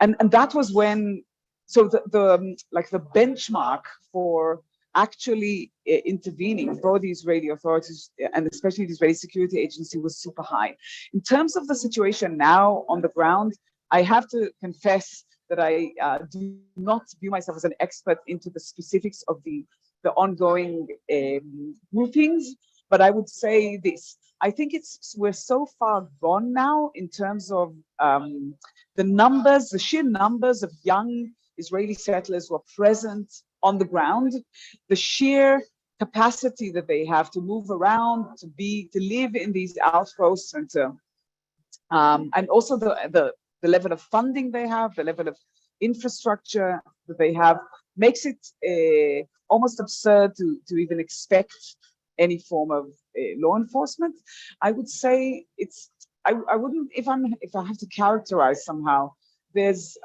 and that was when, so the like the benchmark for actually intervening for the Israeli authorities and especially the Israeli security agency was super high. In terms of the situation now on the ground, I have to confess that I do not view myself as an expert into the specifics of the ongoing groupings, but I would say this. I think we're so far gone now in terms of the numbers, the sheer numbers of young Israeli settlers who are present on the ground, the sheer capacity that they have to move around, to live in these outposts, and also the level of funding they have, the level of infrastructure that they have, makes it almost absurd to even expect any form of law enforcement. I would say I wouldn't, if I have to characterize somehow, there's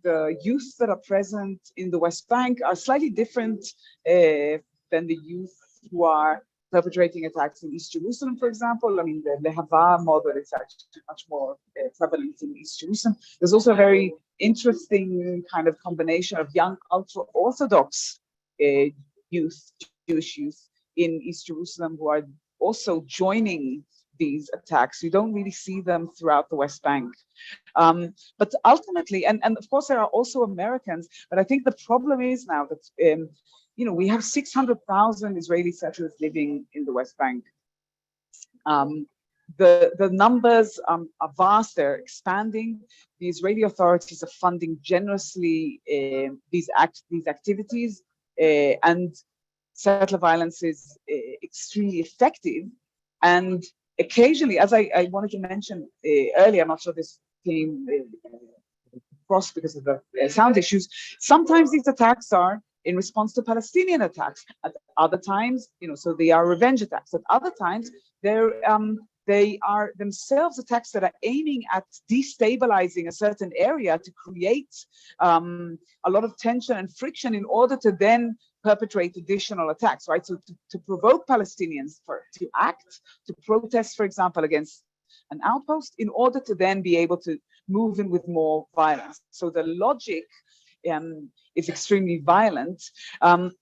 the youth that are present in the West Bank are slightly different than the youth who are perpetrating attacks in East Jerusalem, for example. I mean, the Lehava model is actually much more prevalent in East Jerusalem. There's also a very interesting kind of combination of young ultra-Orthodox youth, Jewish youth in East Jerusalem who are also joining these attacks. You don't really see them throughout the West Bank. But ultimately, and of course there are also Americans, but I think the problem is now that we have 600,000 Israeli settlers living in the West Bank. The numbers are vast, they're expanding. The Israeli authorities are funding generously these activities, and settler violence is extremely effective. And occasionally, as I wanted to mention earlier, I'm not sure this came across because of the sound issues, sometimes these attacks are in response to Palestinian attacks. At other times, so they are revenge attacks. At other times, they are themselves attacks that are aiming at destabilizing a certain area to create a lot of tension and friction in order to then perpetrate additional attacks, right? So to provoke Palestinians to act, to protest, for example, against an outpost in order to then be able to move in with more violence. So the logic is extremely violent. And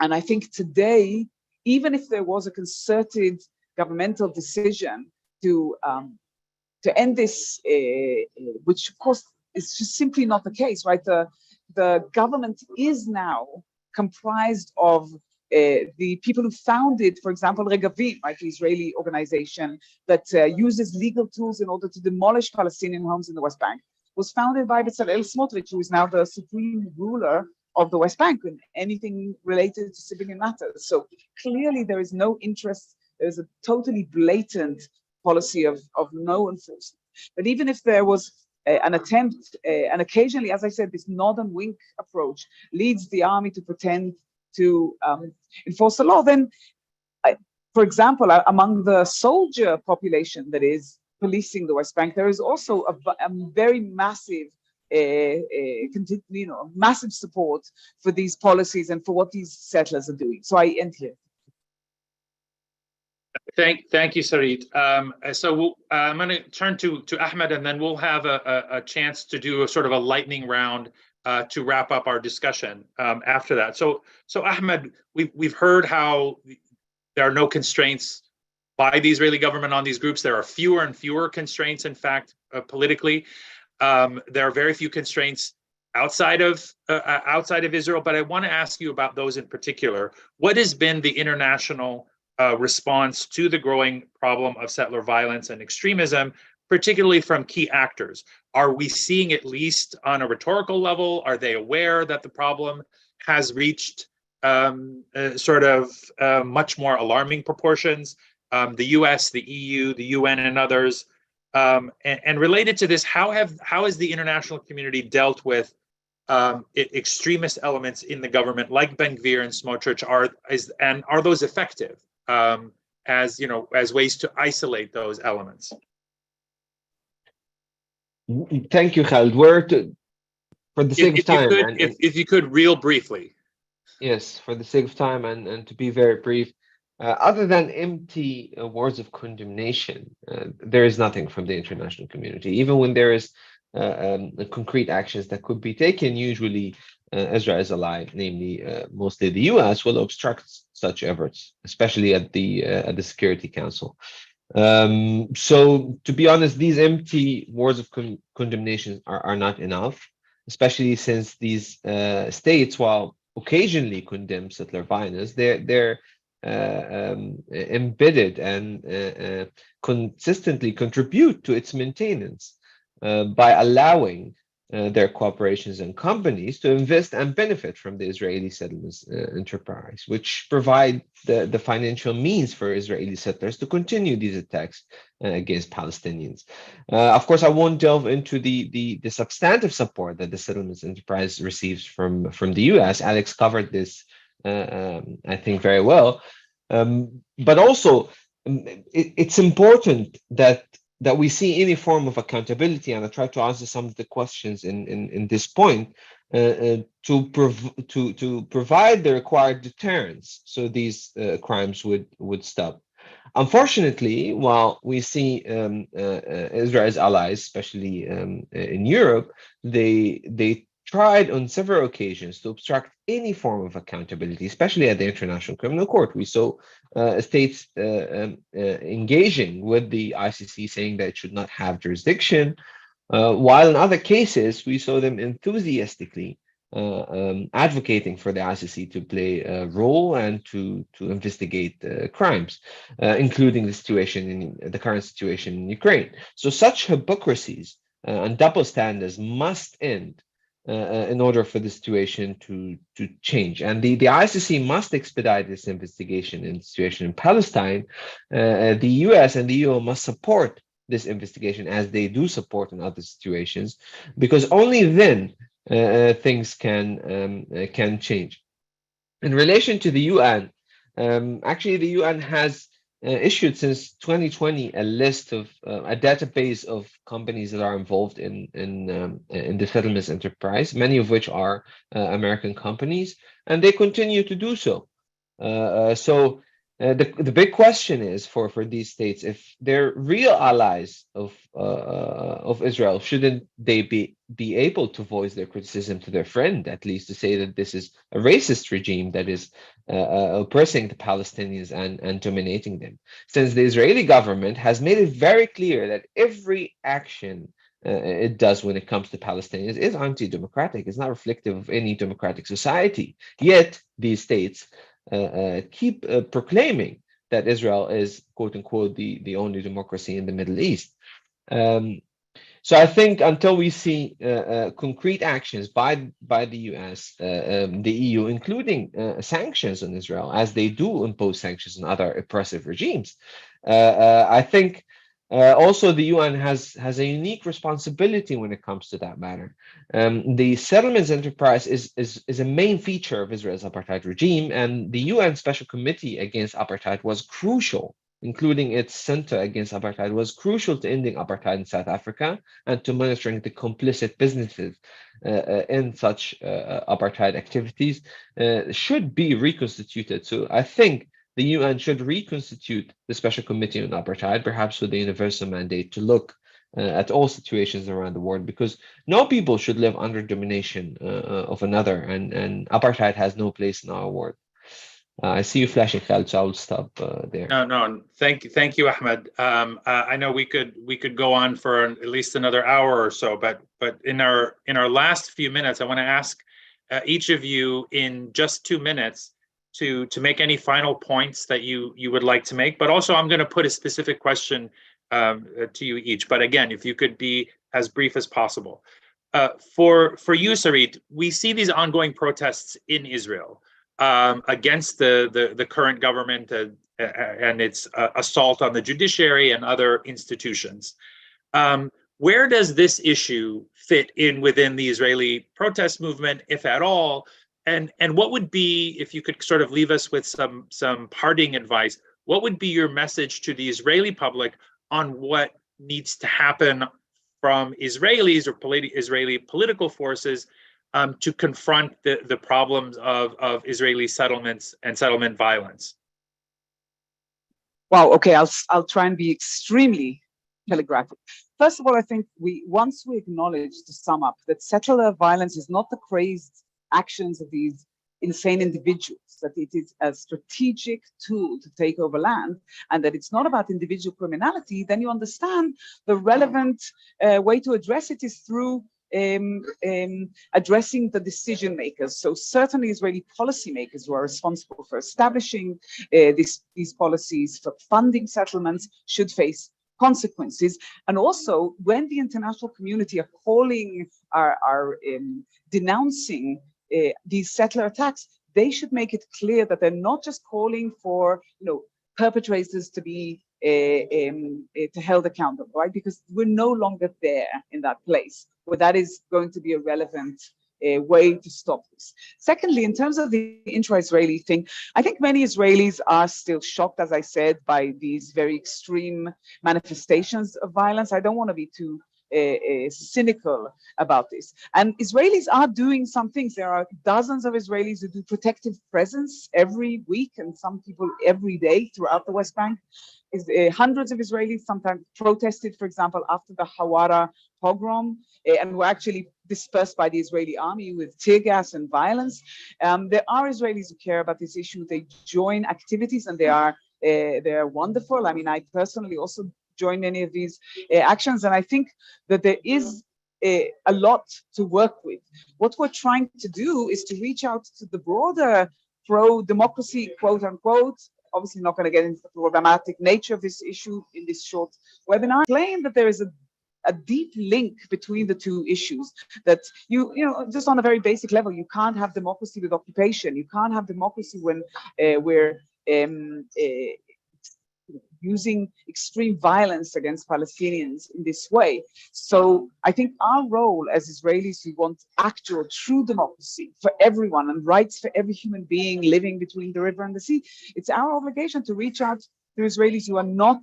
I think today, even if there was a concerted governmental decision to end this, which of course is just simply not the case, right? The government is now comprised of the people who founded, for example, Regavim, right, the Israeli organization that uses legal tools in order to demolish Palestinian homes in the West Bank, was founded by Bezalel Smotrich, who is now the supreme ruler of the West Bank in anything related to civilian matters. So clearly there is no interest, there's a totally blatant policy of no enforcement. But even if there was an attempt, and occasionally, as I said, this northern wing approach leads the army to pretend to enforce the law, then, for example, among the soldier population that is policing the West Bank, there is also a very massive, massive support for these policies and for what these settlers are doing. So I end here. Thank you, Sarit. So I'm going to turn to Ahmed, and then we'll have a chance to do a sort of a lightning round to wrap up our discussion after that. So Ahmed, we've heard how there are no constraints by the Israeli government on these groups. There are fewer and fewer constraints, in fact, politically. There are very few constraints outside of Israel. But I want to ask you about those in particular. What has been the international response to the growing problem of settler violence and extremism, particularly from key actors? Are we seeing, at least on a rhetorical level, are they aware that the problem has reached much more alarming proportions? The US, the EU, the UN, and others. And related to this, how has the international community dealt with extremist elements in the government, like Ben Gvir and Smotrich? Are those effective as ways to isolate those elements? Thank you, Khaled. For the sake of time, if you could, real briefly. Yes, for the sake of time and to be very brief, other than empty words of condemnation, there is nothing from the international community. Even when there is concrete actions that could be taken, usually Israel's ally, namely mostly the US, will obstruct such efforts, especially at the Security Council. So, to be honest, these empty words of condemnation are not enough, especially since these states, while occasionally condemn settler violence, they're embedded and consistently contribute to its maintenance by allowing their corporations and companies to invest and benefit from the Israeli settlements enterprise, which provide the financial means for Israeli settlers to continue these attacks against Palestinians. Of course, I won't delve into the substantive support that the settlements enterprise receives from the US. Alex covered this, I think, very well. But also, it's important that we see any form of accountability, and I try to answer some of the questions in this point to provide the required deterrence, so these crimes would stop. Unfortunately, while we see Israel's allies, especially in Europe, they tried on several occasions to obstruct any form of accountability, especially at the International Criminal Court. We saw states engaging with the ICC, saying that it should not have jurisdiction, while in other cases, we saw them enthusiastically advocating for the ICC to play a role and to investigate crimes, including the current situation in Ukraine. So such hypocrisies and double standards must end in order for the situation to change. And the ICC must expedite this investigation in the situation in Palestine. The US and the EU must support this investigation, as they do support in other situations, because only then things can change. In relation to the UN, actually the UN has issued since 2020 a list of a database of companies that are involved in the settlements enterprise, many of which are American companies, and they continue to do so. So the big question is for these states, if they're real allies of Israel, shouldn't they be able to voice their criticism to their friend, at least to say that this is a racist regime that is oppressing the Palestinians and dominating them? Since the Israeli government has made it very clear that every action it does when it comes to Palestinians is anti-democratic, it's not reflective of any democratic society. Yet these states keep proclaiming that Israel is, quote unquote, the only democracy in the Middle East. So I think until we see concrete actions by the US, the EU, including sanctions on Israel, as they do impose sanctions on other oppressive regimes, I think also the UN has a unique responsibility when it comes to that matter. The settlements enterprise is a main feature of Israel's apartheid regime, and the UN Special Committee Against Apartheid was crucial, including its Center Against Apartheid, was crucial to ending apartheid in South Africa and to monitoring the complicit businesses in such apartheid activities, should be reconstituted. So I think the UN should reconstitute the Special Committee on Apartheid, perhaps with a universal mandate to look at all situations around the world, because no people should live under domination of another, and apartheid has no place in our world. I see you flashing, Khaled, so I'll stop there. No. Thank you, Ahmed. I know we could go on for at least another hour or so, but in our last few minutes, I want to ask each of you in just 2 minutes to make any final points that you would like to make. But also, I'm going to put a specific question to you each. But again, if you could be as brief as possible. For you, Sarit, we see these ongoing protests in Israel against the current government and its assault on the judiciary and other institutions. Where does this issue fit in within the Israeli protest movement, if at all? And what would be, if you could sort of leave us with some parting advice, what would be your message to the Israeli public on what needs to happen from Israelis or Israeli political forces to confront the problems of Israeli settlements and settlement violence? Wow. Okay, I'll try and be extremely telegraphic. First of all, I think once we acknowledge, to sum up, that settler violence is not the crazed actions of these insane individuals, that it is a strategic tool to take over land, and that it's not about individual criminality, then you understand the relevant way to address it is through addressing the decision makers. So certainly Israeli policymakers who are responsible for establishing these policies, for funding settlements, should face consequences. And also, when the international community are calling, are denouncing these settler attacks, they should make it clear that they're not just calling for, perpetrators to be held accountable, right? Because we're no longer there in that place where that is going to be a relevant way to stop this. Secondly, in terms of the intra-Israeli thing, I think many Israelis are still shocked, as I said, by these very extreme manifestations of violence. I don't want to be too cynical about this. And Israelis are doing some things. There are dozens of Israelis who do protective presence every week, and some people every day throughout the West Bank. Hundreds of Israelis sometimes protested, for example, after the Hawara pogrom, and were actually dispersed by the Israeli army with tear gas and violence. There are Israelis who care about this issue. They join activities, and they are wonderful. I mean, I personally also join many of these actions, and I think that there is a lot to work with. What we're trying to do is to reach out to the broader pro-democracy, quote unquote. Obviously not going to get into the problematic nature of this issue in this short webinar. Claim that there is a deep link between the two issues, that you know, just on a very basic level, you can't have democracy with occupation. You can't have democracy when we're using extreme violence against Palestinians in this way. So I think our role as Israelis who want actual, true democracy for everyone and rights for every human being living between the river and the sea, it's our obligation to reach out to Israelis who are not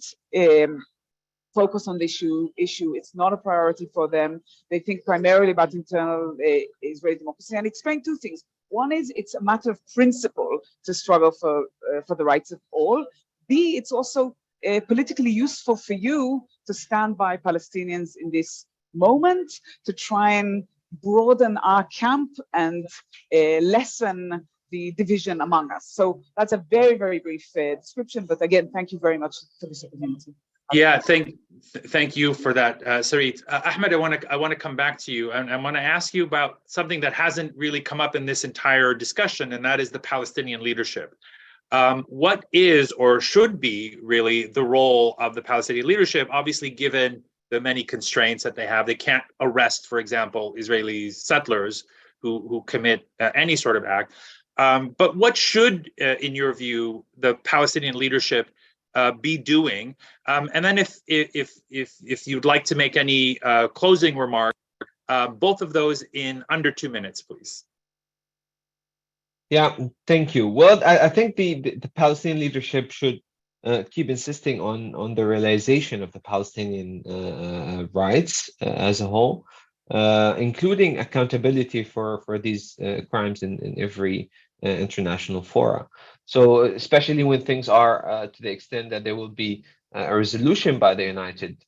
focused on the issue. It's not a priority for them. They think primarily about internal Israeli democracy, and explain two things. One is it's a matter of principle to struggle for the rights of all. B, it's also politically useful for you to stand by Palestinians in this moment, to try and broaden our camp and lessen the division among us. So that's a very, very brief description. But again, thank you very much for this opportunity. Yeah, thank you for that, Sarit. Ahmed, I want to come back to you, and I want to ask you about something that hasn't really come up in this entire discussion, and that is the Palestinian leadership. What is or should be really the role of the Palestinian leadership? Obviously, given the many constraints that they have, they can't arrest, for example, Israeli settlers who commit any sort of act. But what should, in your view, the Palestinian leadership be doing? And then, if you'd like to make any closing remarks, both of those in under 2 minutes, please. Yeah, thank you. Well, I think the Palestinian leadership should keep insisting on the realization of the Palestinian rights as a whole, including accountability for these crimes in every international fora. So especially when things are to the extent that there will be a resolution by the United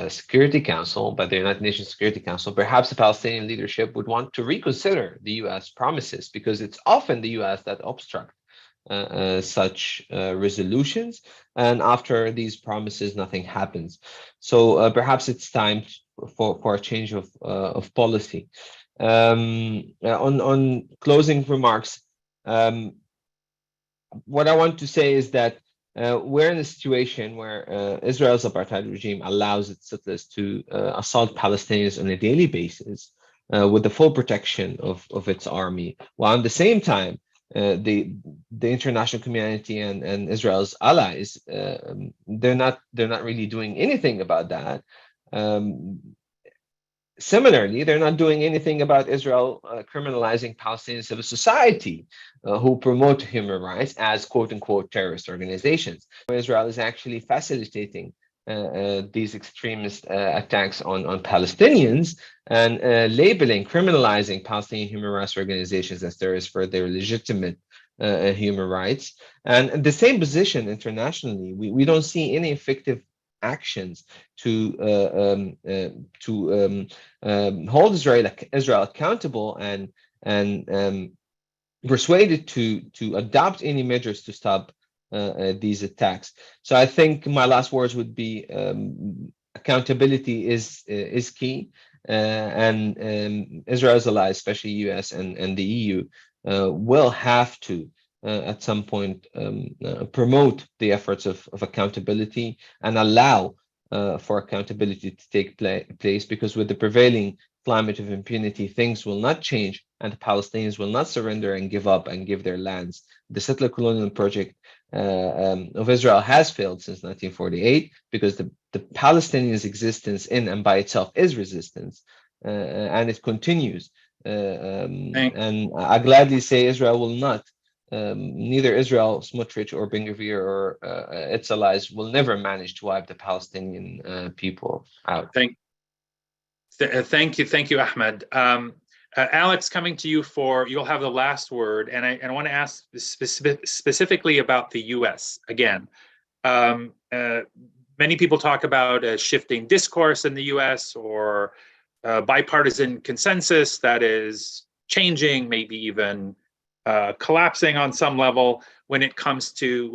Security Council, by the United Nations Security Council, perhaps the Palestinian leadership would want to reconsider the U.S. promises, because it's often the U.S. that obstruct such resolutions, and after these promises, nothing happens. So perhaps it's time for a change of policy. On closing remarks, what I want to say is that we're in a situation where Israel's apartheid regime allows its settlers to assault Palestinians on a daily basis with the full protection of its army, while at the same time the international community and Israel's allies, they're not really doing anything about that. Similarly, they're not doing anything about Israel criminalizing Palestinian civil society who promote human rights as quote-unquote terrorist organizations. Israel is actually facilitating these extremist attacks on Palestinians and labeling, criminalizing Palestinian human rights organizations as terrorists for their legitimate human rights. And the same position internationally, we don't see any effective actions to hold Israel accountable and persuade it to adopt any measures to stop these attacks. So I think my last words would be accountability is key, and Israel's allies, especially US and the EU, will have to at some point promote the efforts of accountability and allow for accountability to take place, because with the prevailing climate of impunity, things will not change and the Palestinians will not surrender and give up and give their lands. The settler colonial project of Israel has failed since 1948 because the Palestinians' existence in and by itself is resistance, and it continues. And I gladly say Israel will not. Neither Israel, Smotrich, or Ben Gvir or its allies will never manage to wipe the Palestinian people out. Thank you, Ahmed. Alex, coming to you you'll have the last word, and I want to ask specifically about the U.S. again. Many people talk about a shifting discourse in the U.S. or bipartisan consensus that is changing, maybe even collapsing on some level when it comes to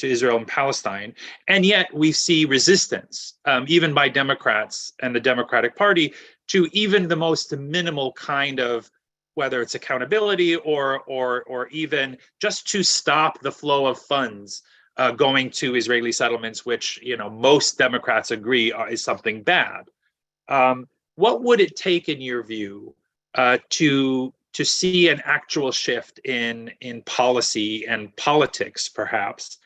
Israel and Palestine, and yet we see resistance, even by Democrats and the Democratic Party, to even the most minimal kind of, whether it's accountability or even just to stop the flow of funds going to Israeli settlements, which most Democrats agree is something bad. What would it take, in your view, to see an actual shift in policy and politics, perhaps,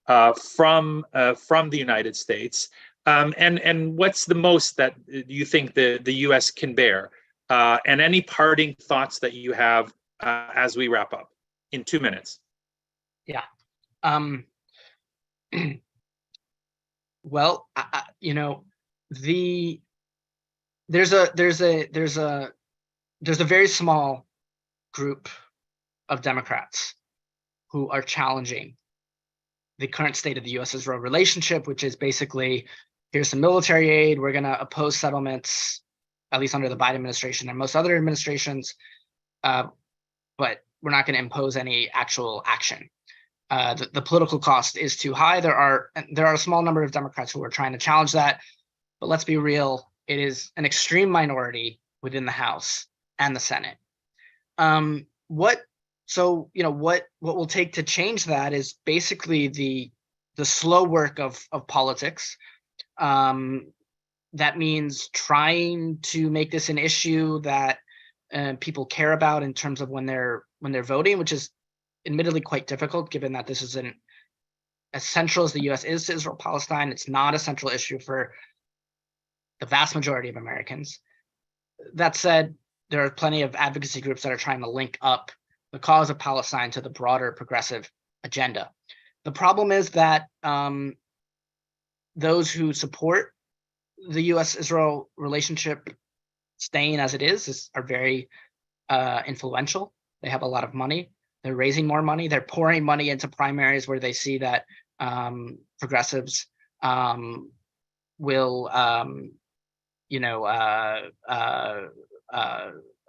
from the United States? And what's the most that you think the U.S. can bear? And any parting thoughts that you have as we wrap up in 2 minutes? Yeah. Well, there's a very small group of Democrats who are challenging the current state of the U.S.-Israel relationship, which is basically, here's some military aid, we're going to oppose settlements, at least under the Biden administration and most other administrations, but we're not going to impose any actual action. the political cost is too high. There are a small number of Democrats who are trying to challenge that, but let's be real, it is an extreme minority within the House and the Senate. What will take to change that is basically the slow work of politics. That means trying to make this an issue that people care about in terms of when they're voting, which is admittedly quite difficult given that this isn't as central as the US is to Israel-Palestine. It's not a central issue for the vast majority of Americans. That said, there are plenty of advocacy groups that are trying to link up the cause of Palestine to the broader progressive agenda. The problem is that those who support the US-Israel relationship staying as it is are very influential. They have a lot of money. They're raising more money. They're pouring money into primaries where they see that progressives will,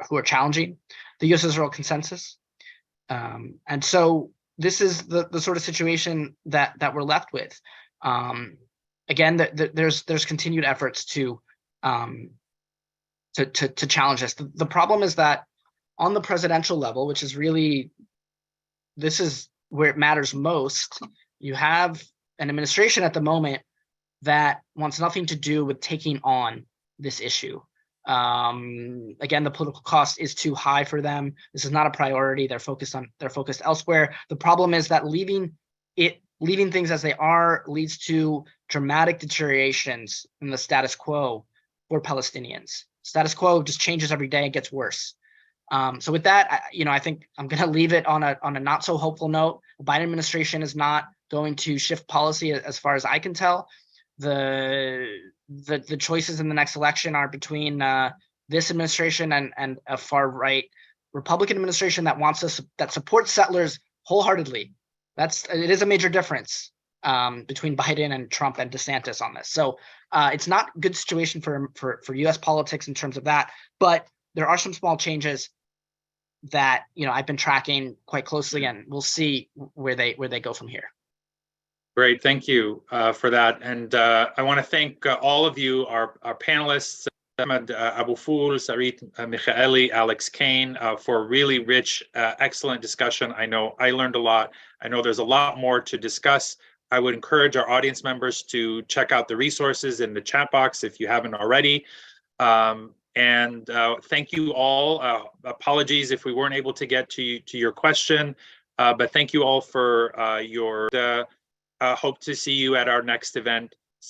who are challenging the US-Israel consensus. And so this is the sort of situation that we're left with. Again, there's continued efforts to challenge this. The problem is that on the presidential level, which is really, this is where it matters most, you have an administration at the moment that wants nothing to do with taking on this issue. Again, the political cost is too high for them. This is not a priority. They're focused elsewhere. The problem is that leaving things as they are leads to dramatic deteriorations in the status quo for Palestinians. Status quo just changes every day and gets worse. So with that, I think I'm going to leave it on a not so hopeful note. The Biden administration is not going to shift policy as far as I can tell. The choices in the next election are between this administration and a far right Republican administration that supports settlers wholeheartedly. It is a major difference between Biden and Trump and DeSantis on this. So it's not a good situation for U.S. politics in terms of that, but there are some small changes that I've been tracking quite closely, and we'll see where they go from here. Great, thank you for that. And I want to thank all of you, our panelists, Ahmed Abou-Foul, Sarit Michaeli, Alex Kane, for a really rich, excellent discussion. I know I learned a lot. I know there's a lot more to discuss. I would encourage our audience members to check out the resources in the chat box if you haven't already. And thank you all. Apologies if we weren't able to get to your question, but thank you all for your hope to see you at our next event.